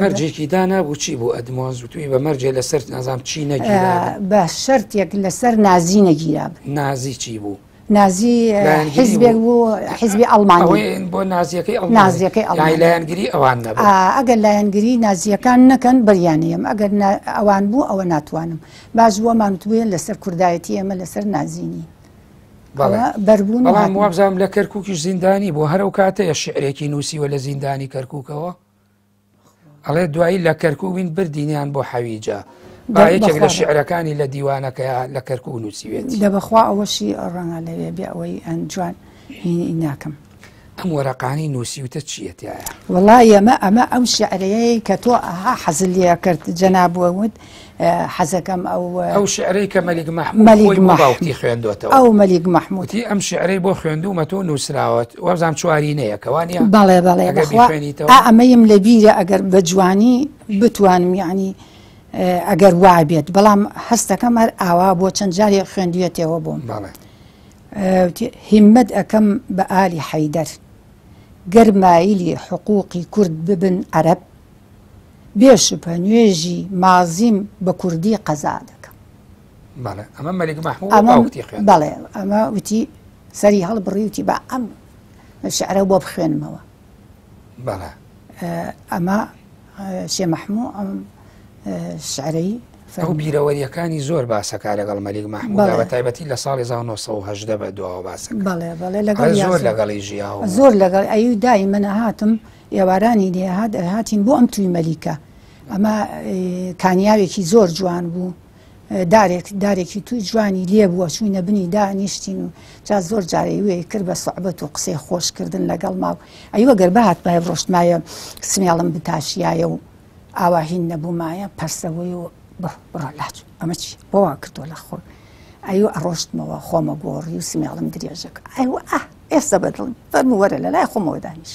مەرجێکی دانا بوو چی بوو ئەدمۆنس وتوی بە مەرجێ لەسەر نازام چی نەگیرا بە شەرتێک لەسەر نازی نەگیرا نازی چی بوو نازی حیزبێک بوو حیزبی ئەڵمانی بۆ نازیەکەی لایەنگری ئەوان نەبوو ئەگەر لایەنگری نازیەکان نەکەن بەریانەیەم ئەگەر ئەوان بوو ئەوە ناتوانم باش بووەمانتوێ لەسەر کوردایەتی ئێمە لەسەر نازینی بەربوون بەڵام وابزانم لە کەرکووکیش زیندانی بۆ هەرو کاتەیە شعرێکی نووسیوە لە زیندانی کەرکووکەوە ئەڵێ دوایی لە کەرکووبین بردینیان بۆ حەویجە یەکێک لە شعرەکانی لە دیوانەکەیە لە کەرکوو نووسیوێتی دەبەخوا ئەوەشی ڕەنگە لەوێ بێ ئەوەی ئەنجوان ناکەم ئەم وەرەقانی نووسیوتە چیەتایە وڵای ئەمە ئەو شعرەیە کە تۆ ئەها حەزل لێ کرد جەنابووە وت حەزەکەم ئەو شعرەی کە مەلیک مەحموود باوکی خوێندوێتەوە ئەو مەلیک مەحموودی ئەم شعرەی بۆ خوێندومە تۆ نووسراوەت وەبزانام چوارینەیە کەوانە بەڵێ بەڵێ ئەمەیم لە بیرە ئەگەر بە جوانی بتوانم یعنی ئەگەر وا بێت بەڵام هەستەکەم هەر ئاوا بۆ چەند جارێک خوێندوێتەوە بووم هیممەت ئەەکەم بە ئالی حەیدەر گەرمایلی حقوقی کورد ببن عەرەب بێشبە نوێژی مازیم بە کوردی قەزا دەکەم ئەمە مەلیک مەحموود بەڵێ ئەمە وتی سەری هەڵبڕی وتی بە ئەم شعرە بۆ بخوێنمەوە ئەمە شێ مەحموود ئەم شعرەی ئەو بیرەوەریەکانی زۆر باسەکە لەگەڵ مەلیک مەحموود بە تایبەتی لە ساڵی 1970 بە دواوە باسەکە زۆر لەگەڵی ژیاوە زۆر لەگەڵ ئەوی دای منە هاتم ئێوارانی لێ هاتین بۆ ئەم توی مەلیکە ئەمە کانیاوێکی زۆر جوان بوو دارێکی توی جوانی لێ بووە چوینە بنی دانیشتین و جا زۆر جارەی وێ کرد بە سوعبەت و قسەی خۆشکردن لەگەڵ ماو ئەیوە گەر بەهات بای ڕۆشتمایە سمێڵم بتاشیایە و ئاواهین نەبوومایە پەرسەوەی و بڕۆلاچ ئەمە چی بۆوا کردووە لە خۆ ئەیوە ئەڕۆشتمەوە خۆمە گۆڕی و سمێڵم درێژەکە ئەیوە ئێستا بەدڵم فەرموو وەرە لە لای خۆمەوە دانیش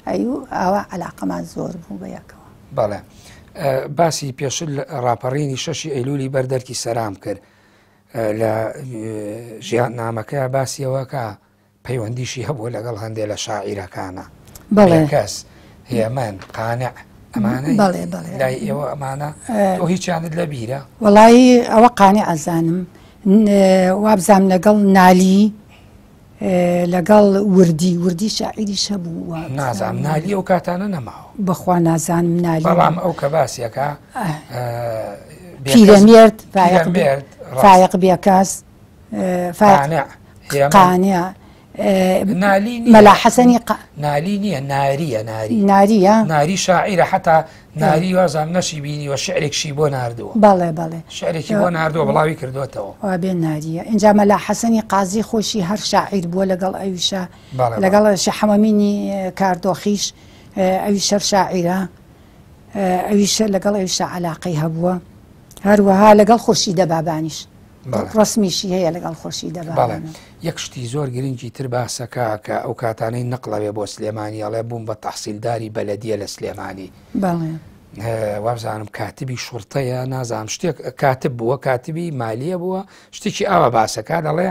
ئەیوە ئاوا عەلاقەمان زۆر بوو بەیەکەوە بەڵێ باسی پێشتر ڕاپەڕینی 6 ئەیلولی بەردەرکی سەرام کرد لە ژیان نامەکەیە باسیەوەکە پەیوەندیشی هەبوو لەگەڵ هەندێک لە شاعیرەکانە کەس هێمن قانع ئەمانە لای ئێوە ئەمانە تۆ هیچیانت لە بیرە وەڵایی ئەوە قانع ئەزانم وابزانام لەگەڵ نالی لەگەڵ وردی شاعیریش هەبوو نازانم نالی ئەو کاتانە نەماوە بەخوا نازانم نالی بەڵام ئەو کە باسیەکە پیرەمێرد فایق بێکاس قانع مەلا حەسەنی نالی نییە ناری شاعیرە حتا ناری وازام نەشی بینی و شعرێکشی بۆ ناردووە بەڵێ شعرێکی بۆ ناردووە بڵاوی کردوێتەوە بێ ناریە اینجا مەلا حەسەنی قازی خۆشی هەر شاعیر بووە لەگەڵ ئەویشە لەگەڵ شەحەمەمینی کاردۆخیش ئەوی شەر شاعیرە ئەویشە لەگەڵ ئەویشە عەلاقەی هەبووە هەروەها لەگەڵ خۆشی دەبابانیش ڕسمیشی هەیە لەگەڵ خۆشی دەبابان یەک شتی زۆر گرنگی تر باسەکە کە ئەو کاتانەی نەقڵەوێ بۆ سلێمانی ئەڵێ بووم بە تەحسیلداری بەلەدیە لە سلێمانی وابزانم کاتبی شوڕتەیە نازانم شتێک کاتب بووە کاتبی مالیە بووە شتێکی ئاوە باسەکە دەڵێ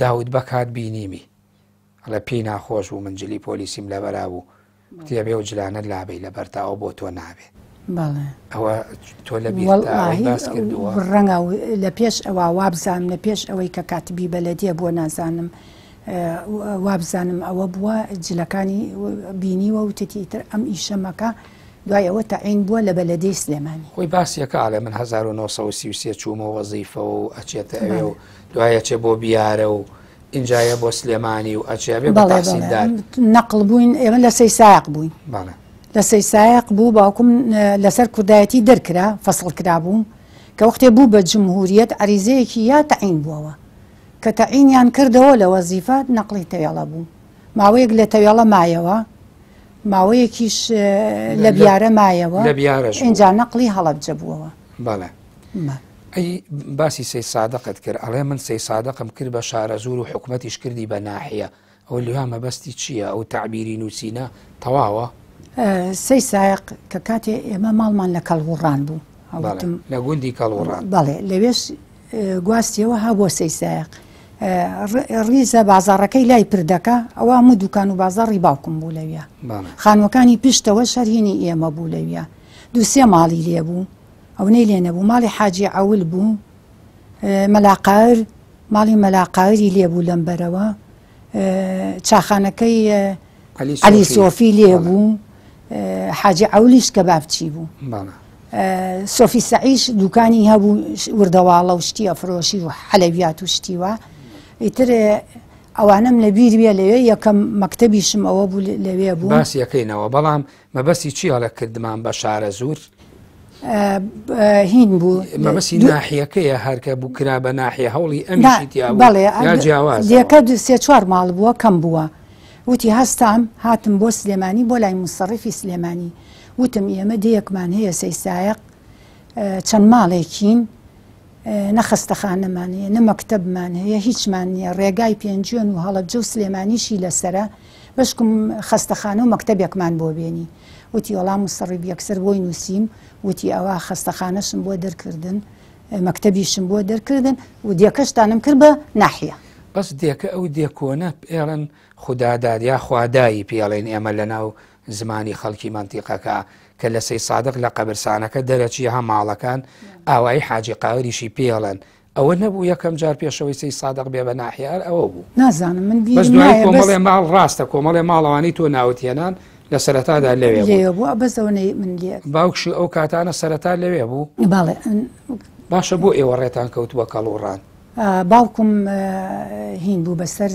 داود بەکات بینیمی ئەڵێ پێی ناخۆش بوو منجلی پۆلیسیم لەبەرا بوو تێبێ و جلانە لابێ لە بەرتاوە بۆ تۆ نابێ ئەوە تۆ لە باس کردووە ڕەنگە لە پێش ئەوە وابزانم لە پێش ئەوەی کە کاتبی بەلەدیە بۆ نازانم وابزانم ئەوە بووە جلەکانی بینیوە و تتیتر ئەم ئیشەمەکە دوای ئەوە تەعین بووە لە بەلەدەی سلێمانی خۆی باسیەکە ئاڵێ من 1933 چوومە وەزیفە و ئەچێتە ئەوێ و دوایە چێ بۆ بیارە و ئینجایە بۆ سلێمانی و ئەچێبێ بە تەحسیلدار نەقڵ بووین ئێمە لە سەیسایق بووین لە سەیسایق بوو باوکم لەسەر کوردایەتی دەرکرا فەسڵ کرا بوو کە وەختێ بوو بە جمهوریەت عەریزەیەکی یا تەعین بووەوە کە تەعینیان کردەوە لە وەزیفە نەقلی تەوێڵە بوو ماوەیەک لە تەوێڵە مایەوە ماوەیەکیش لە بیارە مایەوە اینجا نەقلی هەڵەبجە بووەوە. بەڵێ ئەی باسی سەی سادەقت کرد ئەڵێ من سەی سادەقم کرد بە شارەزور و حکوومەتیش کردی بە ناحیە ئەو لێوا مەبەستی چییە ئەو تعبیری نووسینە تەواوە؟ سەی سایق کە کاتێ ئێمە ماڵمان لە کەڵوڕان بوو لە گوندی کەڵوڕان بەڵێ لەوێش گواستیەوە ها بۆ سەی سایق ڕیزە بازاڕەکەی لای پردەکە ئەوە هەموو دوکان و بازاڕی باوکم بوو لەویە خانوەکانی پشتەوە شەرهینی ئێمە بوو لەویە دووسێ ماڵی لێ بوو ئەو نەی لێ نەبوو ماڵی حاجی عەول بوو مەلاقایر ماڵی مەلاقایری لێ بوو لەمبەرەوە چاخانەکەی عەلی سۆفی لێ بوو حاجی عەولیش کە بابچی بوو سۆفی سەعیش دوکانی هەبوو وردەواڵە و شتی ئەفرۆشی و حەلەویات و شتیوە ئیتر ئەوانم لە بیر بێ لەوێ یەکەم مەکتەبیشم ئەوە بوو لەوێ بوو باسی یەکەینەوە بەڵام مەبەستی چیە لە کردمان بە شارە زور هین بوو مەبەسی ناحیەکەیە هەرکە بوو کرا بە ناحیە هەوڵی ئەمیشیتیا یا جیاواز لێکە سێ چوار ماڵ بووە کەم بووە وتی هەستام هاتم بۆ سلێمانی بۆ لای مستەڕیفی سلێمانی وتم ئێمە دەیەکمان هەیە سەی سایق چەند ماڵێکین نەخەستەخانەمان هەیە نە مەکتەبمان هەیە هیچمان نییە ڕێگای پێنجێن و هەڵەبجە و سلێمانیشی لەسرە بەشکم خەستەخانە و مەکتەبێکمان بۆ بێنی وتی وەڵام مستەڕیف یەکسەر بۆی نووسیم وتی ئەوە خەستەخانەشم بۆ دەرکردن مەکتەبیشم بۆ دەرکردن و دیەکەشتانم کرد بە ناحیە بەس دیەکە ئەو دیێکۆنە پێڵەن خودداداد یا خوادایی پێڵێن ئێمە لە ناو زمانی خەڵکی منتیقەکە کە لە سەی سادق لە قەبرسانەکە دەرەچی هە ماڵەکان ئاوایی حاجی قاوریشی پێڵەن ئەوە نەبوو یەکەم جار پێشەوەی سەی سادق بێ بە ناحیار ئەوە بوو نازانم من بەس دوای کۆمەڵێ ماڵ ڕاستە کۆمەڵێ ماڵەوانی تۆ ناوتێنان لە سەرەتادا لەوێ بوو بەسەوەی من لێ باوکشی ئەو کاتانە سەرەتا لەوێ بوو باڵێ باشە بۆ ئێوە ڕێتان کەوتووە کەڵوڕان باوکم هین بوو بەسەر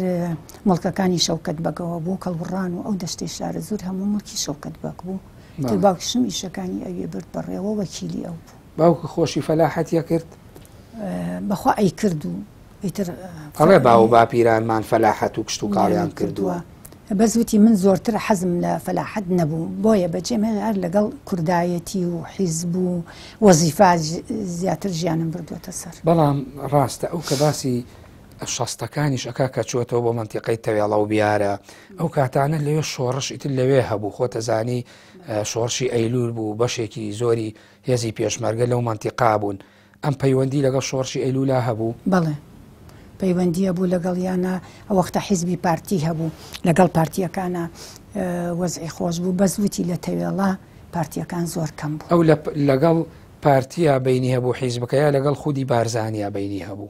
مڵکەکانی شەوکەت بەگەوە بوو کەڵوڕان و ئەو دەشتی شارە زۆر هەموو مڵکی شەوکەت بەک بوو باوکشم ئیشەکانی ئەوێ برد بەڕێوە وەکیلی ئەو بوو باوکە خۆشی فەلاحەتیە کرد بەخوا ئەی کرد و ئیتر ئەڵێ باو باپیرانمان فەلاحەت و کشت و کاڵیان کردووە بەزوتی من زۆرتر حەزم لە فەلاحەت نەبوو بۆیە بەجێمە هەر لەگەڵ کوردایەتی و حیزب و وەزیفا زیاتر ژیانم بردووەتە سەر بەڵام ڕاستە ئەو کە باسی شەستەکانیش ئەکا کە چۆتەوە بۆ منتیقەی تەوێڵە و بیارە ئەو کاتانە لەوێ شۆڕش ئیتر لەوێ هەبوو خۆتەزانی شۆڕشی ئەیلول بوو بەشێکی زۆری هێزی پێشمەرگە لەو منتیقا بوون ئەم پەیوەندی لەگەڵ شۆڕشی ئەیلولا هەبوو بەڵێ پەیوەندیە بوو لەگەڵیانە ئەوەختە حیزبی پارتی هەبوو لەگەڵ پارتیەکانە وەزعی خۆش بوو بەزوتی لە تەوێڵە پارتیەکان زۆر کەم بوو ئەو لەگەڵ پارتیا بینی هەبوو حیزبەکەیە لەگەڵ خودی بارزانیا بینی هەبوو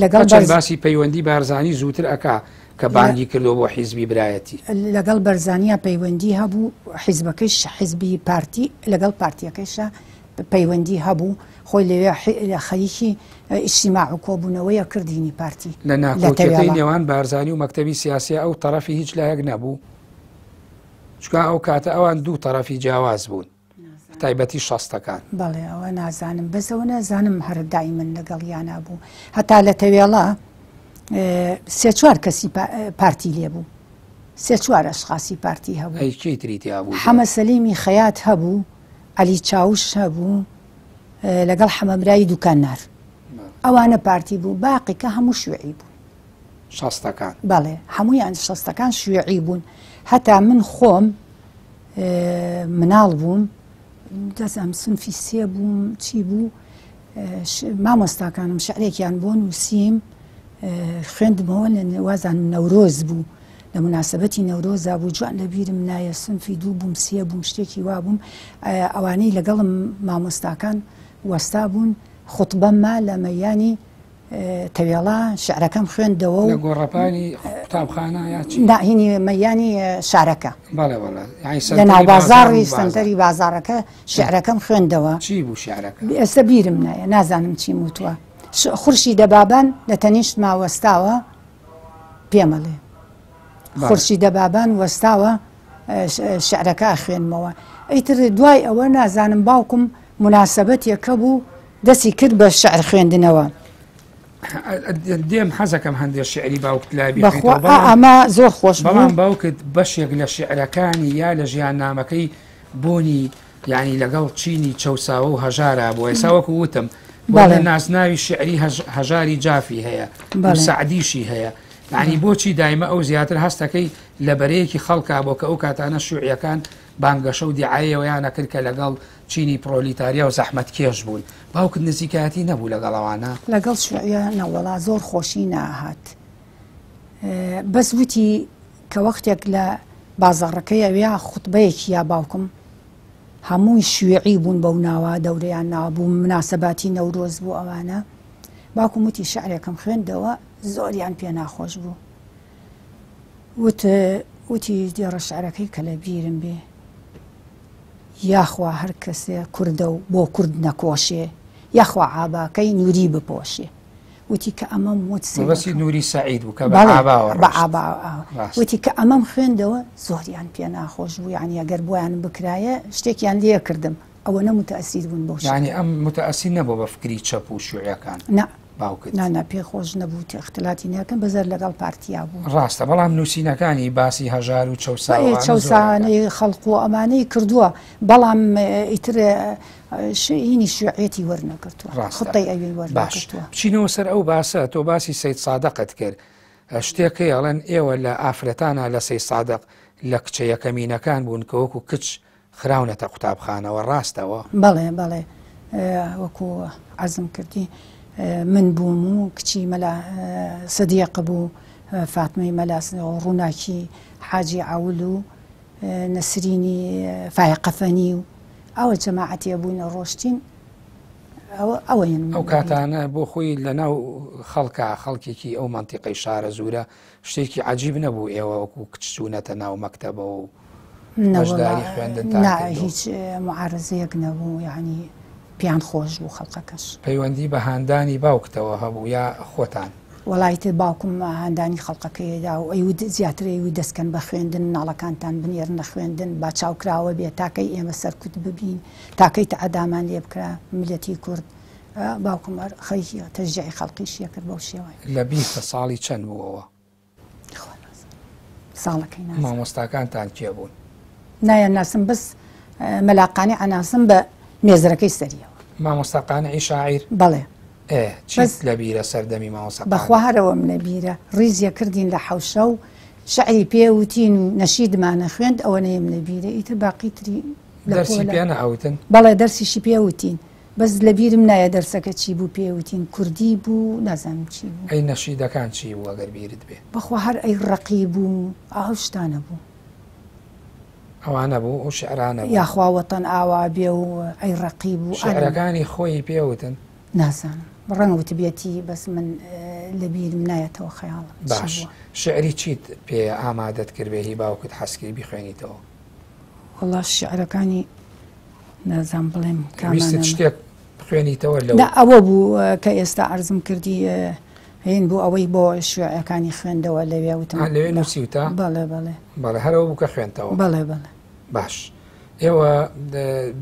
لەگەڵ باسی پەیوەندی بارزانی زووتر ئەکا کە بانگی کردو بۆ حیزبی برایەتی لەگەڵ بەرزانیا پەیوەندی هەبوو حیزبەکەیش حیزبی پارتی لەگەڵ پارتیەکەیشە پەیوەندی هەبوو خۆی لەوێ خەریکی ئیجتیماع و کۆبوونەوەیە کردینی پارتی لە ناکۆکیەکەی نێوان بارزانی و مەکتەبی سیاسی ئەو تەرەفی هیچ لایەک نەبوو چکە ئەو کاتە ئەوان دوو تەرەفی جیاواز بوون تایبەتی شەستەکان بەڵێ ئەوە نازانم بەسەوە نازانم هەر دایمەن لەگەڵیانە بوو هەتا لە تەوێڵە سێ چوار کەسی پارتی لێ بوو سێ چوار ئەشخاسی پارتی هەبوو ئەی تریتیا بوو حەمە سەلیمی خەیات هەبوو عەلی چاوش هەبوو لەگەڵ حەمەبرایی دوکاننار ئەوانە پارتی بوو باقیکە هەموو شوێعی بوون شەستەکان بەڵێ هەموویان شەستەکان شوێعی بوون هەتا من خۆم مناڵ بووم دەزانم سنفی سێ بووم چی بوو مامۆستاکانم شعرێکیان بۆ نووسیم خوێندمەوە لە وازان نەورۆز بوو لە مناسبەتی نەورۆزا بوو جوان لە بیرم نایە سنفی دوو بووم سێ بووم شتێکی وا بووم ئەوانەی لەگەڵم مامۆستاکان وەستا بوون خوتبەمما لە مەیانی تەوێڵە شعرەکەم خوێندەوە و لە گۆڕەپانی قوتابخانە یاچی هینی مەیانی شارەکە لە ناو بازاڕی سنتەری بازارەکە شعرەکەم خوێندەوە چی بوو شعرەکە ئێستا بیرم نایە نازانم چی موتووە خورشی دەبابان لە تەنیشت ماوەستاوە پێمەڵێ خورشی دەبابان وەستاوە شعرەکە خوێنمەوە ئەیتر دوای ئەوە نازانم باوکم مناسبەتێکە بوو دەستی کرد بە شعر خوێندنەوە دێم حەزەکەم هەندێک شعری باوکت لای بەخوا ئەمە زۆر خۆش بەڵام باوکت بەشێک لە شعرەکانی یا لە ژیان نامەکەی بوونی یعنی لەگەڵ چینی چەساوە و هەژارە بۆ ئێسا وەکو وتم بۆ ناسناوی شعری هەژاری جافی هەیە سعدیشی هەیە یعنی بۆچی دایمە ئەو زیاتر هەستەکەی لە بەرەیەکی خەڵکا بۆ کە ئەو کاتانە شوعیەکان بانگەشە و دیعایەوە یانە کرد کە لەگەڵ چینی پرۆلیتاریا و زەحمەت کێش بوون باوکت نزیکایەتی نەبوو لەگەڵەوانە لەگەڵ شوعیە نەوەڵا زۆر خۆشی ناهات بەس وتی کە وەختێک لە بازاڕەکەی ئەویا خوتبەیەکی یا باوکم هەمووی شوێعی بوون بەو ناوە دەورەیان نابوو مناسەباتی نەورۆز بوو ئەوانە باوکم وتی شعرێکم خوێندەوە زۆریان پێ ناخۆش بوو وتی دێڕە شعرەکەی کە لە بیرم بێ یاخوا هەر کەسێ کوردە و بۆ کورد نەکۆشێ یاخوا عاباکەی نووری بپۆشێ وتی کە ئەمەم وتی نووری سعید بوو کە وتی کە ئەمەم خوێندەوە زۆریان پێ ناخۆش بوو یعنی ئەگەر بۆیان بکرایە شتێکیان لێ کردم ئەوە نەمتەئسیر بوون بۆ یعنی ئەم متەئسیر نەبوو بە فکری چەپ و شوعیەکان نانا پێ خۆش نەبوو اختلاتی نەکەن بەزەر لەگەڵ پارتیا بوو ڕاستە بەڵام نووسینەکانی باسی هەژار و چەسانەی خەڵق و ئەمانەی کردووە بەڵام ئیتر هینی شوعێتی وەرنەگرتووە خڵی ئەوی وەرنەگرتووە بچینەوە سەر ئەو باسە تۆ باسی سەید سادەقت کرد شتێکی ئەڵێن ئێوە لە ئافرەتانە لە سەید سادەق لە کچە یەکەمینەکان بوون کە وەکو کچ خراونەتە قوتابخانەوە ڕاستەوە بەڵێ وەکو عەزم کردی من بووم و کچی مەلا سەدیق بوو فاتمەی مەلا ڕووناکی حاجی عەول و نەسرینی فایقەفەنی و ئەوە جەماعەتێ بووینە ڕۆشتین ئەو کاتانە بۆ خۆی لە ناو خەڵکە خەڵکێکی ئەو مەنتیقەی شارە زورە شتێکی عەجیب نەبوو ئێوە وەکو کچ چوونەتە ناو مەکتەبە و بەشداری خوێندن هیچ معارەزەیەک نەبوو یعنی پیان خۆش بوو خەڵقەکەش پەیوەندی بە هاندانی باوکتەوە هەبوو یا خۆتان وڵایتر باوکم هاندانی خەڵقەکەیدا و ئەی زیاتر ئەوی دەستکەن بە خوێندن ناڵەکانتان بنێرنە خوێندن با چاوکراوە بێ تاکەی ئێمە سەرکوت ببین تاکەی تە ئەدامان لێ بکرا ملەتی کورد باوکم خەیکی تەشجیعی خەڵقیشیە کرد بەو شێوەیە لە بیستە ساڵی چەند بووەوە ساڵەکەی مامۆستاکانتان کێ بوون نایە ناسم بەس مەلاقانی ئەناسم بە مێزرەکەی سەریەوە مامۆستاقانعی شاعیر بەڵێ چیت لە بیرە سەردەمی مامۆستاقان بەخوا هەرەوەم لە بیرە ڕیزیە کردین لە حەوشە و شعری پێوتین و نەشیدمانە خوێند ئەوە نەیەم لە بیرە ئیتر باقی تری دەرسی پێ نەئەوتن بەڵێ دەرسیشی پێوتین بەس لە بیرم نایە دەرسەکە چی بوو پێوتین کوردی بوو نازانم چی بوو ئەی نەشیدەکان چی بوو ئەگەر بیرت بێ بەخوا هەر ئەی ڕەقی بوو ئەو شتانە بوو ئەوانە بوو و شعرانە یاخوا وەتەن ئاوا بێ و ئەی ڕەقی بوو شعرەکانی خۆی پێوتن نازانم ڕەنگە وتبێتی بەس من لە بیرم نایەتەوە خەیاڵم باش شعری چیت پێ ئامادەت کردبێ هی باوکت حەسکری بیخوێنیتەوە وەڵا شعرەکانی نازان بڵێم کامانە شتێک بخوێنیتەوە لەو ئەوە بوو کە ئێستا عەرزم کردی هین بوو ئەوەی بۆ شوێعەکانی خوێندەوە لەوێ وتم لەوێ نووسیوتە بەڵێ هەرەوە بوو کە خوێنتەوە بەڵێ باش ئێوە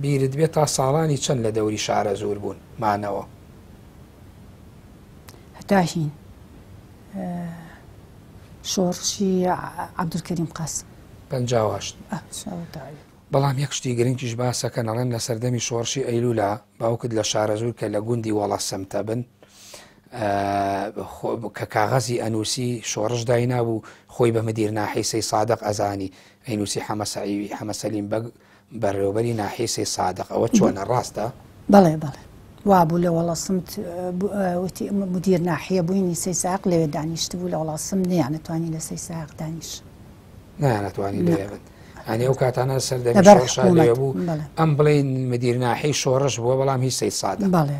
بیرت بێت تا ساڵانی چەند لە دەوری شارە زۆر بوون مانەوە هەتاهین شۆڕشی عەبدولکەریم قاسم 58 بەڵام یەک شتی گرنگیش باسەکە نەڵێن لە سەردەمی شۆڕشی ئەیلولا باوکت لە شارە زۆر کە لە گوندی وەڵاسەمتە بن کە کاغەزی ئەنووسی شۆڕش دای نابوو خۆی بە مدیر ناحیەی سەید سادەق ئەزانی ئەینووسی حەمەسەلیم بەڕێوەبەری ناحیەی سەید سادەق ئەوە چۆنە ڕاستە بەڵێ وابوو لە وەڵاسمت مدیر ناحیە بووینی سەید ساق لەوێ دانیشت بوو لە وەڵاسم نەیانەتوانی لە سەید ساق دانیش نەیانەتوانی لێ بن ئەنێ ئەو کاتانە سەردەمی شۆڕشا لێ بوو ئەم بڵێن مدیر ناحیەی شۆڕش بووە بەڵام هیچ سەید سادەق بەڵێ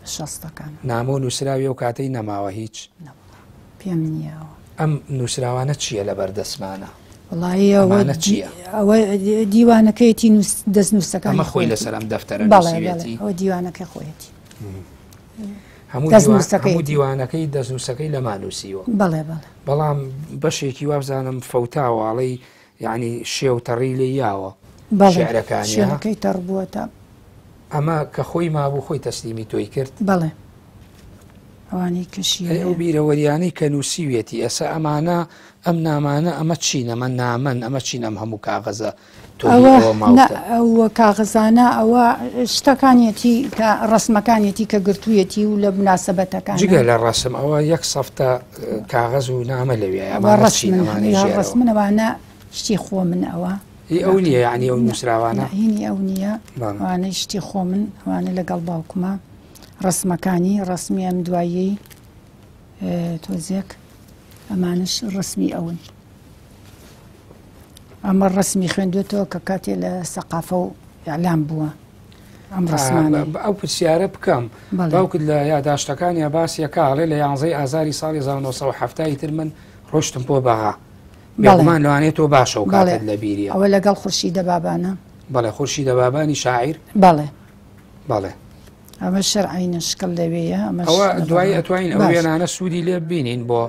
شەستەکان نامۆ نووسراوی ئەو کاتەی نەماوە هیچ پێم نییەوە ئەم نووسراوانە چییە لە بەردەسمانە وڵایەوە ئەوە دیوانەکەیەتی دەست نووسەکان ئەمە خۆی لەسەر ئەم دەفتەرە نووسیوێتی ئەوە دیوانەکەی خۆیەتی هەموو دیوانەکەی دەستنووسەکەی لەما نووسیوە بەڵام بەشێکی وابزانم فەوتاواڵەی یعنی شێوتەڕی لێ یاوە شعرەکانی تەڕ بووە ئەمە کە خۆی مابوو خۆی تەسلیمی تۆی کرد بەڵێ ئەوانەی کەشی ئەو بیرەوەریانەی کە نووسیوێتی ئەسا ئەمانە ئەم نامانە ئەمە چین ئەمە نامەن ئەمە چین ئەم هەموو کاغەزە ئەوە کاغزانە ئەوە شتەکانیەتی کە ڕسمەکانێتی کە گرتوویەتی و لە مناسبەتەکان جگە لە ڕسم ئەوە یەک سەفتە کاغەز و نامە لەوێ ڕسمنەوانە شتی خۆ من ئەوە ئەو نییە یعنی ئەو نووسراوانە هینی ئەو نییە ئەوانەی شتی خۆ من ئەوانە لەگەڵ باوکمە ڕسمەکانی ڕسمیان دوایی تۆزێک ئەمانش ڕسمی ئەون ئەمە ڕسمی خوێندوێتەوە کە کاتێ لە سەقافە و ئیعلام بووە ئەم ڕسمانە ئەو پرسیارە بکەم باوکت لە یاداشتەکانی باسیەکەڵێ لە 11 ئازاری ساڵی 1970 تر من ڕۆشتم بۆ بەغا بێگومان لەوانێت تۆ باشە و کاتت لە بیریە ئەوە لەگەڵ خورشیدە بابانە بەڵێ خورشیدە بابانی شاعیر بەڵێ بەڵێ ئەمە شەرعینە شکل لەوەیە ئەوە دوای ئەتوانین ئەو وێنانە سوودی لێ ببینین بۆ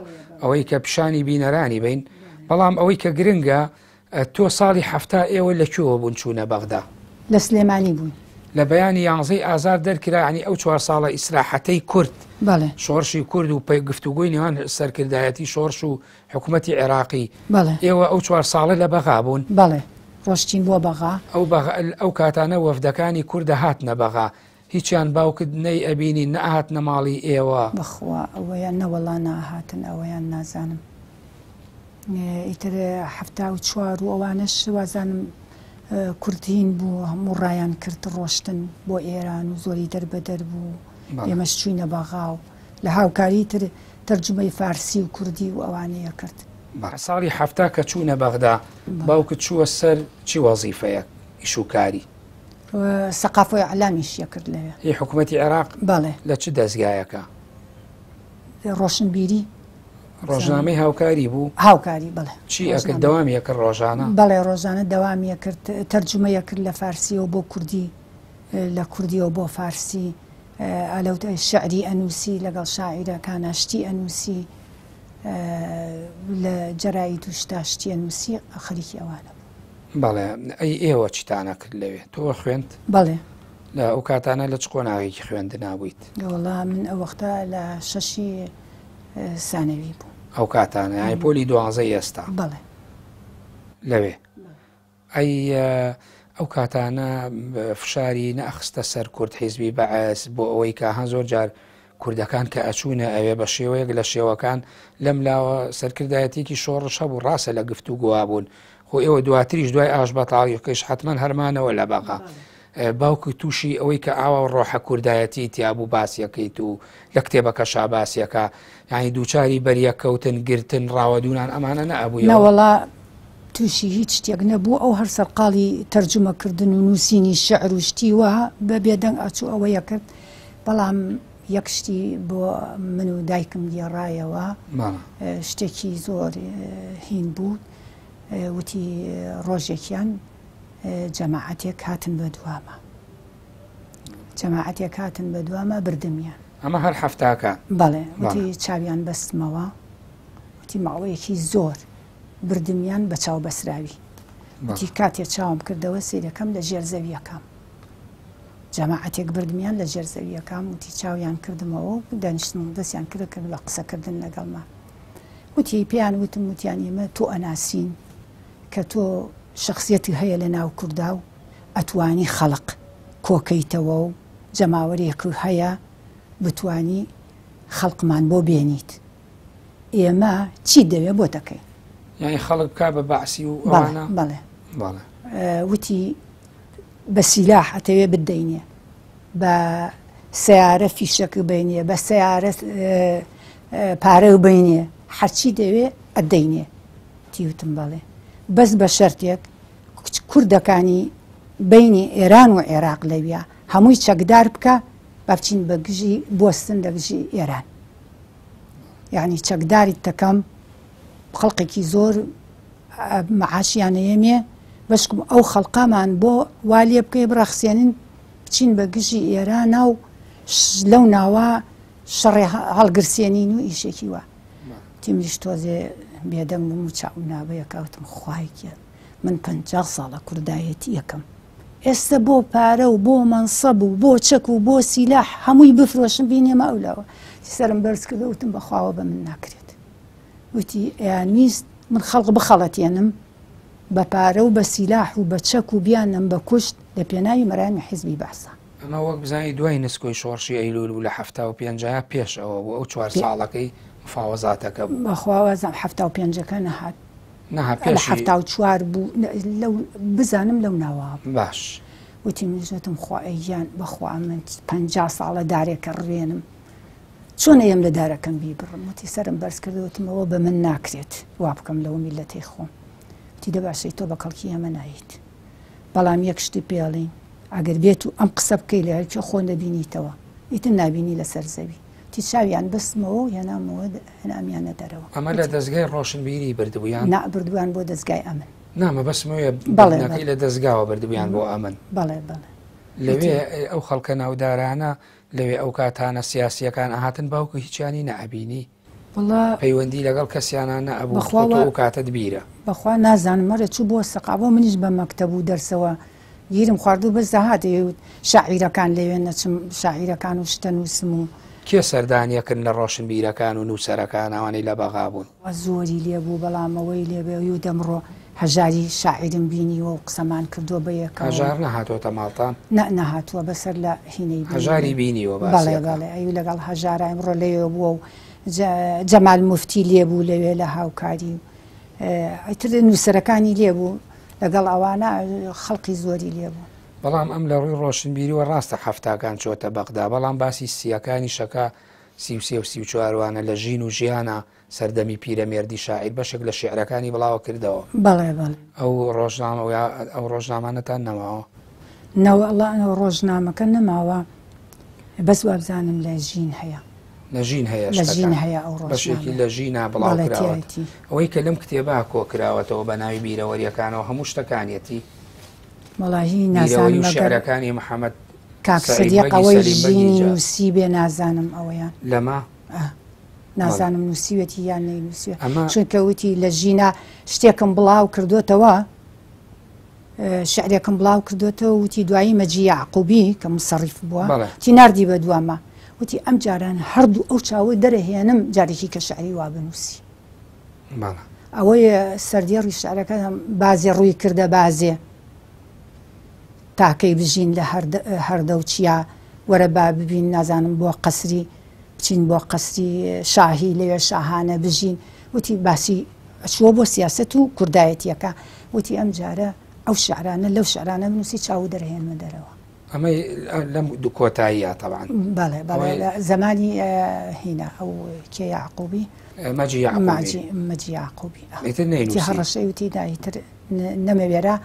ئەوەی کە پیشانی بینەرانی بین بەڵام ئەوەی کە گرنگە تۆ ساڵی هەفتا ئێوە لەکوێوە بوون چوونە بەغدا لە سلێمانی بوون لە بەیانی 11 ئازار دەرکرانی ئەو 4 ساڵە ئیسراحەتەی کورد شۆڕشی کورد و گفتوگوی نێوان سەرکردایەتی شۆڕش و حکوومەتی عێراقی ئێوە ئەو 4 ساڵە لە بەغا بوون بەڵێ ڕۆشتین بۆ بەغا ئەو کاتانە وەفدەکانی کوردە هاتنە بەغا هیچیان باوکت نەی ئەبینی نەهات نەماڵی ئێوە بەخوا ئەوەیان نەوەڵا ناهاتن ئەوەیان نازانم ئیتر 74 و ئەوانەش وازانم کورتین بوو هەموو ڕایان کرد ڕۆشتن بۆ ئێران و زۆری دەربەدەر بوو ئێمەش چوینە بەغا و لە هاوکاری تر تەرجمەی فارسی و کوردی و ئەوانەیە کرد ساڵی هەفتا کە چوونە بەغدا باوکت چووە سەر چی وەزیفەیە ئیش و کاری سەقافۆی ئەعلامیشیە کرد لەوێ هی حکوومەتی عێراق بەڵێ لە چ دەستگایەکە ڕۆشنبیری ڕۆژنامەی هاوکاری بوو هاوکاری بڵێ چی ئەکرد دەوامیە کرد ڕۆژانە بەڵێ ڕۆژانە دەوامیە کرد تەرجمەیە کرد لە فارسیەوە بۆ کوردی لە کوردیەوە بۆ فارسی ئەلەوت شعری ئەنووسی لەگەڵ شاعیرەکانە شتی ئەنووسی لە جەرایی توشتا شتی ئەنووسی خەریکی ئەوانە بەڵێ ئەی ئێوە چتانە کرد لەوێ تۆ خوێنت بەڵێ لە ئەو کاتانە لە چ قۆناغێکی خوێندە نابوویت وەڵا من ئەو وەختە لە 6 سانەوی بوو ئەو کاتانە ئای پۆلی 12 ئێستا بەڵێ لەوێ ئەی ئەو کاتانە فشاری نەخستە سەر کورد حیزبی بەعەس بۆ ئەوەی کە هەن زۆر جار کوردەکان کە ئەچوونە ئەوێ بە شێوەیەک لە شێوەکان لەم لاوە سەرکردایەتێکی شۆڕش هەبوو ڕاستە لە گفتوگۆوا بوون خۆ ئێوە دواتریش دوای ئاش بەتاڵیەکەش حتمما هەرمانەوە لە بەغا باوکو تووشی ئەوەی کە ئاوا ڕۆحە کوردایەتی تیابوو باسیەکەیت و لە کتێبەکە شاباسیەکە یانی دووچاری بەریەکەوتن گرتن ڕاوەدونان ئەمانە نەبووی نەوەڵا تووشی هیچ شتێک نەبوو ئەو هەر سەرقاڵی تەرجمەکردن و نووسینی شەعر و شتی وە بە بێدەنگ ئەچوو ئەوەیە کرد بەڵام یەک شتی بۆ من و دایکم گێڕایەوە شتێکی زۆر هین بوو وتی ڕۆژێکیان جەماعەتێک هاتن بە دوامە جەماعەتێک هاتن بە دوامە بردمیان ئەمە هەر هەفتاکە بەڵێ وتی چاویان بەستمەوە وتی ماوەیەکی زۆر بردمیان بە چاو بەسراوی وتی کاتێک چاوم کردەوە سیرەکەم لە ژێرزەویەکەم جەماعەتێک بردمیان لە ژێرزەویەکەم وتی چاویان کردمەوە و دەنیشتم دەستیان کرد بە قسەکردن لەگەڵمان وتی پێیان وتم وتیان ئێمە تۆ ئەناسین کە تۆ شخصیەتی هەیە لە ناو کووردا و ئەتوانی خەڵق کۆکەیتەوە و جەماوەرێک هەیە بتانی خەڵقمان بۆ بێنیت ئێمە چی دەوێ بۆ دەکەین یعنی خەڵک بکا بە باسی و بەڵێ وتی بە سیلاح ئەتەوێ بدەینێ بە سیارە فیشەکە بینێ بە سیارە پارە و بینێ هەرچی دەوێ ئەدەینێ تیوتم بەڵێ بەس بە شەرتێک کوردەکانی بینی ئێران و عێراق لەویە هەمووی چەکدار بکە با بچین بە گژی بۆستن لە گژی ئێران یعنی چەکداری تەکەم خەڵقێکی زۆر مەعاشیانەیەمێ بەشکم ئەو خەڵقامان بۆ والێ بکەی بڕەخسێنن بچین بە گژی ئێرانە و لەو ناوە شەڕێ هەڵگرسێنین و ئیشێکی وە تیمریش تۆزێ بێدەنگ بووم و چاو نابەیە کەوتم خوایکە من 50 ساڵە کوردایەتی یەکەم ئێستا بۆ پارە و بۆ مەنسەب و بۆ چەک و بۆ سیلاح هەمووی بفرۆشم بینێمە ئەولاوە سرم بەرز کردە وتم بەخواوە بە من ناکرێت وتی ویست من خەڵق بخەڵەتێنم بە پارە و بە سیلاح و بە چەک و بیانم بە کوشت لە پێناوی مەرانی حیزبی بەعسا. ئەمە وەک بزانانی دوای نسکۆی شۆڕشی ئەیلول و لە 75 پێشەوە و ئەو 4 ساڵەکەی مفاوەزاتەکە بوو. بەخواوەزم 75 نەهات نەها لە 74 بوو بزانم لەو ناوە باش. وتی منژێتم خواەیان بەخوا من 50 ساڵە دارێکە ڕوێنم چۆن ئێم لە دارەکەم بیبڕم وتی سرم بەرز کردوتمەوە بە من ناکرێت وا بکەم لەوە میلەتی خۆم وتی دەباشەی تۆ بە کەڵکی ئەمە نایت بەڵام یەک شتی پێڵین ئەگەر بێت و ئەم قسە بکەی لە هەرکە خۆ دەبینیتەوە ئیتر نبینی لەسەر زەوی تی چاویان بستمەوە یانامەوە هەنامیانە دەرەوە. ئەمە لە دەستگای ڕۆشنبیری بردبوویان نابردووان بۆ دەستگای ئەمن نامە بەسمەوەیە بەڵێنەکەی لە دەستگاوە بردبوویان بۆ ئەمن. بەڵێ بەڵێ لەوێ ئەو خەڵکە ناودارانە لەوێ ئەو کاتانە سیاسیەکان ئاهاتن باوکو هیچیانی نەعبینی پەیوەندی لەگەڵ کەسیانانە ئەبوو خۆ کاتت بیرە بەخوا نازانم مەرە چوو بۆ سەقابۆ منیش بە مەکتەب و دەرسەوە گیرم خواردوو بەس داهاتێ شاعیرەکان لەوێ نەچم شاعیرەکان و شتە نووسم و کێ سەردانیەکردن لە ڕۆشنبیرەکان و نووسەرەکان ئەوانەی لە بەغا بوون زۆری لێبوو بەڵامەوەی لێبێ و دەمڕۆ هەژاری شاعرم بینیوە و قسەمان کردووە بە یەکە هەژار نەهاتۆتە ماڵتان نەهاتووە بەسەر لە هینەی هەژاری بینیوە بەڵێ بەڵێ ئەوی لەگەڵ هەژارە ئەمڕۆ لەوێ بووە و جەمال موفتی لێبوو لەوێ لە هاوکاری ئەیتر نووسەرەکانی لێبوو لەگەڵ ئەوانە خەڵقی زۆری لێبوو. بەڵام ئەم لە ڕووی ڕۆشنبیریوە ڕاستە هەفتاکان چۆتە بەغدا بەڵام باسی سیەکانی شەکە 33 و 34وانە لە ژین و ژیانە سەردەمی پیرەمێردی شاعیر بەشێک لە شێعرەکانی بڵاوە کردەوە. بەڵێ بەڵێ ئەو ڕۆژنامانەتان نەماوە نەوەڵە ڕۆژنامەکە نەماوە بەس وابزانم لە ژین هەیە لە ژین هەیە لە ژین هەیە ئەو بەشێکی لە ژینە بڵاوکراوەت ئەوەی کە لەم کتێبا کۆکراوەتەوە بە ناوی بیرەوەریەکانەوە هەموو شتەکانیەتی وڵاهی نازانم شعرەکانی محەممەد کاکسەدیقەوەی ژینی نووسی بێ نازانم ئەوەیان لەما نازانم نووسیوەتی یان نەینووسێ چونکە وتی لە ژینە شتێکم بڵاو کردوتەوە شعرێکم بڵاو کردوتەوە وتی دوایی مەجی یعقوبی کە مصەریف بووە تی ناردی بە دوامە وتی ئەم جاران هەردوو ئەو چاوەی دەرەهێنم جارێکی کە شعری وا بنووسی ئەوەی سەردێڕی شعرەکە بازێ ڕووی کردە بازێ تاکەی بژین لە هەردە و چیا وەرە با ببین نازانم بۆ قەسری بچین بۆ قەسری شاهی لەوێ شاهانە بژین وتی باسی ئەچووە بۆ سیاست و کوردایەتیەکە وتی ئەم جارە ئەو شعرانە لەو شعرانە بنووسی چاو دەرهێنمە دەرەوە ئەمە لەم دوو کۆتاییە طبعاً بەڵێ بەڵێ لە زمانی هینە ئەو کێ یعقوبی مەجی یعقوبی هەڕەشەی وتی دایتر نەمەوێرە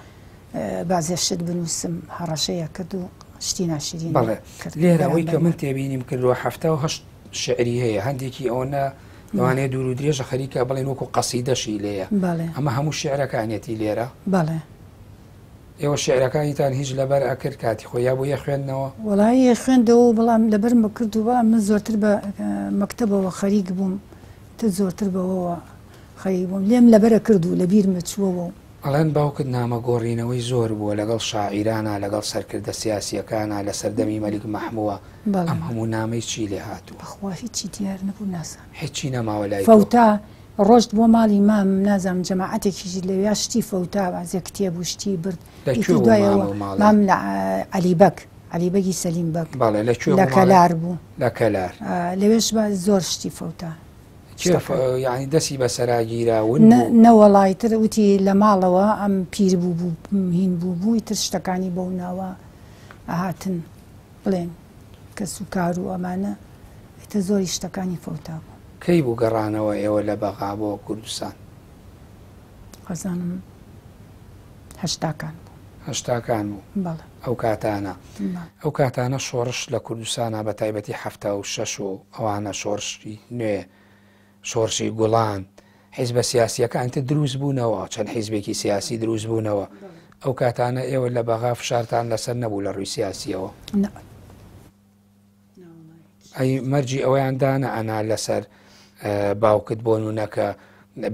بازێ شت بنووسم هەڕەشەیە کرد و شتی ناشرین بەڵێ لێرەوەی کە من تێبینیم کردووە 78 شعری هەیە هەندێکی ئەوەنە لەوانەیە دوور و درێژە خەریکە بڵێن وەکو قەسیدەشی لێیە ئەمە هەموو شعرەکانیەتی لێرە بەڵێ ئێوە شعرەکانیتان هیچ لەبەر ئەکرد کاتی خۆیا بۆ یە خوێندنەوە وڵی خوێندەوە بەڵام لەبەر مەکردووە من زۆرتر بە مەکتەبەوە خەریک بووم تر زۆرتر بەوەوە خەریک بووم لێم لەبەرە کردو لە بیر مەچووەوە ئەڵێن باوکت نامەگۆڕینەوەی زۆر بووە لەگەڵ شاعیرانە لەگەڵ سەرکردە سیاسیەکانە لە سەردەمی مەلیک مەحمووە ئەم هەموو نامەی چی لێ هاتووە بەخوا هیچی دیار نەبوو ناسان هیچی نەماوە لای فەوتا ڕۆشت بۆ ماڵی مام نازانم جەماعەتێکیشی لەوێ شتی فەوتا بازێ کتێب و شتی برد مام لە عەلیبەگی سەلیم بەگ لە کەلار بوو لە کەلار لەوێش زۆر شتی فەوتا یعنی دەسی بەسەراگیراون نەوەڵایتر وتی لە ماڵەوە ئەم پیر بوو هین بووبووی تر شتەکانی بەو ناوە ئاهاتن بڵێن کە سوکار و ئەمانە ئێتە زۆری شتەکانی فەوتا بوو. کەی بوو گەڕانەوە ئێوە لە بەغا بۆ کوردستان؟ خەزانم هەشتاکان بوو ئەو کاتانە ئەو کاتانە شۆڕش لە کوردستانە بە تایبەتی 76 و ئەوانە شۆڕشی نوێ شۆڕشی گوڵان حیزبە سیاسیەکانتە دروست بوونەوە چەند حیزبێکی سیاسی دروست بوونەوە ئەو کاتانە ئێوە لە بەغا فشارتان لەسەر نەبوو لە ڕووی سیاسیەوە ئەی مەرجی ئەوەیان دانە ئەنا لەسەر باوکت بۆ نونەکە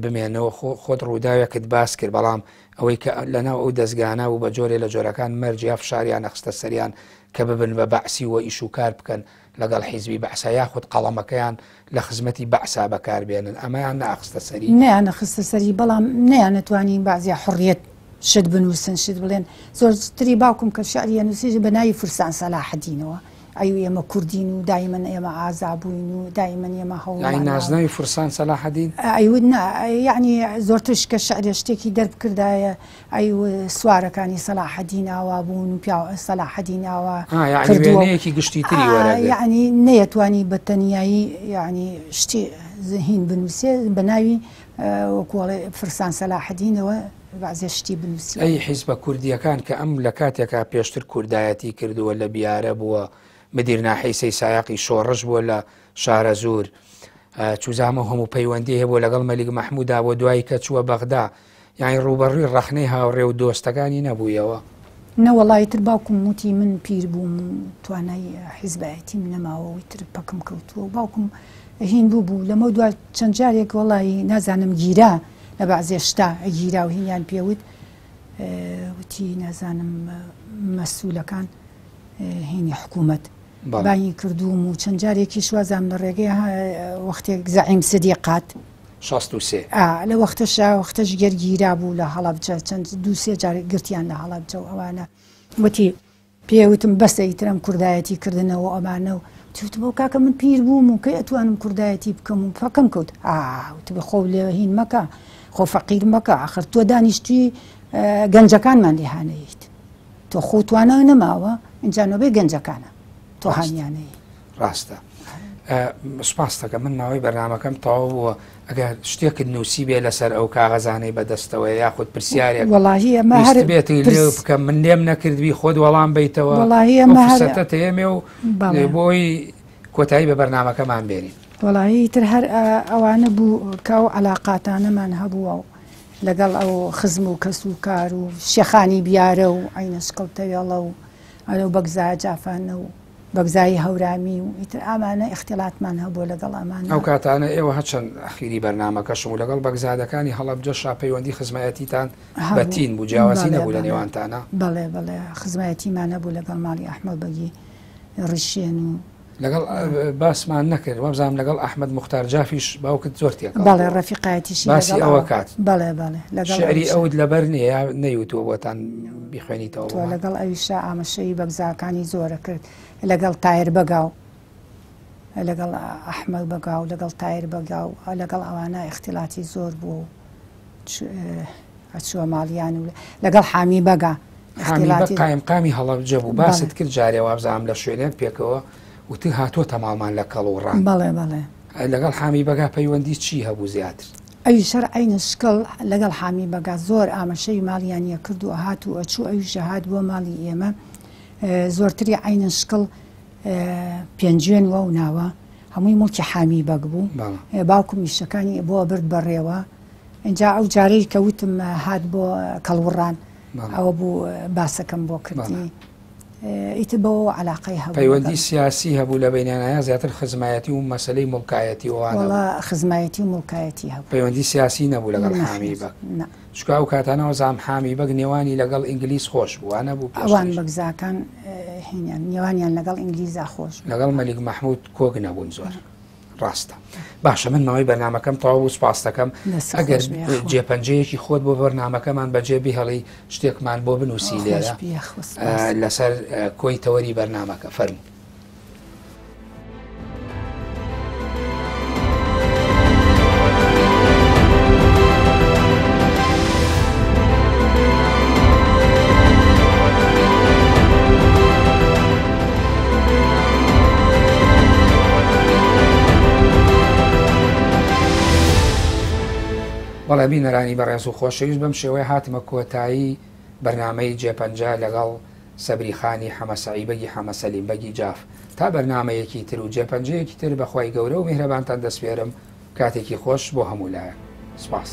بمێنەوە خۆت ڕووداوێکت باس کرد بەڵام ئەوەی کە لەناو ئەو دەستگانە و بە جۆرێ لە جۆرەکان مەرجیا فشاریان نەخستە سەریان کە ببن بە بەعسی و ئیشوکار بکەن لەگەڵ حیزبی بەعسا یاخود قەڵەمەکەیان لە خزمەتی بەعسا بەکاربێنن ئەمەیان نەخستە سەری نیان خستە سەری بەڵام نیان نتوانین بازیە حڕیەت شت بنووسن شت بڵێن زۆرتری باوکم کە شعریە نووسی بە ناوی فورسان سەلاحەدینەوە ئەو ئێمە کوردین و دایمەن ئێمە ئازابووین و دایمەن ئێمە هەوڵ نازناوی فورسان سەلاحەدین ئەیود یعنی زۆرتش کە شعرە شتێکی دەربکردایە ئەی سوارەکانی سەلاحەدین ئاوا بوون و پیا سەلاحەدین ئاوا وێنەیەکی گشتیتری وەرە یعنی نەیەتوانی بە تەنیایی یعنی شتی هین بنووسێ بە ناوی وەکوڵێ فرسان سەلاحەدینەوە بەعزێ شتی بنووسی ئەی حیزبە کوردیەکان کە ئەم لە کاتێکا پێشتر کوردایەتی کردووە لە بیارە بووە مدیر ناحیسەی سایاقی شۆڕش بووە لە شارە زۆر چوزامە هەموو پەیوەندی هەبوو لەگەڵ مەلیک مەحموودا بۆ دوایی کە چووە بەغدا یانی ڕوبەڕووی ڕەخنەی هاوڕێ و دۆستەکانی نەبوویەوە نەوەڵایتر باوکم وتی من پیر بووم توانای حیزبایەتیم نەماوەوەی تر پەکم کەوتووە و باوکم هین بوو لەمە دوای چەند جارێک وەڵی نازانم گیرا لە بەعزێ شتا گیرا و هینیان پێوت وتی نازانم مەسوولەکان هینی حکوومەت بانی کردووم و چەند جارێکی شوازام لە ڕێگەی وەختێک زەعیم سدیقات 63 لە وەختەش گەرگیرا بوو لە هەڵەبجە چەند دووسێ جارێک گرتیان لە هەڵەبجە و ئەوانە وتی پێوتم بەسە ئیترم کوردایەتی کردنەوە ئەمانە و توت بۆ کاکە من پیر بووم و کە ئەتوانم کوردایەتی بکەم و پەکەم کەوت وت بە خۆ لێ هین مەکە خۆ فەقیر مەکە ئاخر تۆ دانیشتوی گەنجەکانمان لێهانەیت تۆ خۆتوانە نەماوە اینجانەوەی گەنجەکانە تۆ هاانیانەی ڕاستە سپاس دەکەم من ماوەی بەرنامەکەم تەواو بووە ئەگەر شتێکت نووسی بێ لەسەر ئەو کاغەزانەی بەدەستەوە یاخود پرسیارێک وەڵاهی ئەمە هەر بێتی لێ بکەم من لێم نەکردوی خۆت وەڵام بیتەوە وەڵاهی ئەمە فرسەتە تێمێ و بۆی کۆتایی بە بەرنامەکەمان بێنین وەڵاهی تر هەر ئەوانە بوو کە ئەو عەلاقاتانەمان هەبووە و لەگەڵ ئەو خزم و کەس و کار و شێخانی بیارە و عینە شکڵتەوێڵە و ئەلەو بەگزای جافانە و بەگزایی هەورامی و ئیتر ئامانە اختیلاتمان هەبوو لەگەڵ ئەمانە ئەو کاتانە ئێوە هەچەند ئەخیری بەرنامەکەشم و لەگەڵ بەگزادەکانی هەڵەبجە شاپەیوەندی خزمەتیتان بەتین بوو جیاوازی نەبوو لە نێوانتانە بەڵێ بەڵێ خزمەتیمان نەبوو لەگەڵ ماڵی ئەحمەد بەگی ڕشێن و لەگەڵ باسمان نەکرد وەبزانام لەگەڵ ئەحمەد موختار جافیش باوکت زۆر تێکەڵ بەڵێ ڕەفیقایەتیشی باسی ئەوە کات بەڵێ بەڵێ لەگەڵ شعری ئەوت لەبەر نییە نەیوتوە بۆتان بیخوێنیتەوە تۆ لەگەڵ ئەویشە ئامەشەی بەگزاکانی زۆرە کرد لەگەڵ تایر بەگاو لەگەڵ ئەحمەد بەگاو لەگەڵ تایر بەگاو لەگەڵ ئەوانە اختیلاتی زۆر بوو ئەچووە ماڵیان و لەگەڵ حامی بەگا قایمقامی هەڵەبجە بوو باست کرد جارێ وابزانام لە شوێنێک پێکەوە وتی هاتۆ تەماڵمان لە کەڵ و ڕان بەڵێ بەڵێ لەگەڵ حامی بەگا پەیوەندی چی هەبوو زیاتر ئەوی شەر عینە شکڵ لەگەڵ حامی بەگا زۆر ئامەشەی ماڵیانیە کرد و هات و ئەچوو ئەوی ژەهات بۆ ماڵی ئێمە زۆرتری عینە شکڵ پێنجێن وە و ناوە هەمووی مڵکی حامی بەگ بوو باوکم میشەکانی بۆ برد بەڕێوە اینجا ئەو جارەی کەوتم هات بۆ کەڵوڕان ئەوە بوو باسەکەم بۆ کردی ئیتر بەوە عەلاقەی هەبوو پەیوەندی سیاسی هەبوو لە بینانایە زیاتر خزمایەتی و مەسەلەی مڵکایەتی وانە خزمایەتی و مڵکایەتی هەبوو پەیوەندی سیاسی نەبوو لەگەڵ حامی بەگ چکە ئەو کاتانەوە زام حامی بەگ نێوانی لەگەڵ ئینگلیز خۆش بووانە بوو ئەوان بەگزاکان هینیان نێوانیان لەگەڵ ئینگلیزا خۆش لەگەڵ مەلیک مەحموود کۆک نەبوون زۆر ڕاستە باشە من ماوەی بەرنامەکەم تەواو و سپاس دەکەم ئەگەر جێپەنجەیەکی خۆت بۆ بەرنامەکەمان بەجێبی هەڵی شتێکمان بۆ بنووسی لێرە لەسەر کۆی تەوەری بەرنامەکە فەرموو بەڵێ بینەرانی بەڕێز و خۆشەویست بەم شێوەیە هاتمە کۆتایی بەرنامەی جێپەنجا لەگەڵ سەبریخانی حەمەسەعی بەگی حەمەسەلیم بەگی جاف تا بەرنامەیەکی تر و جێپەنجەیەکی تر بەخوای گەورە و میهرەبانتان دەسپێرم کاتێکی خۆش بۆ هەموو لایە سپاس.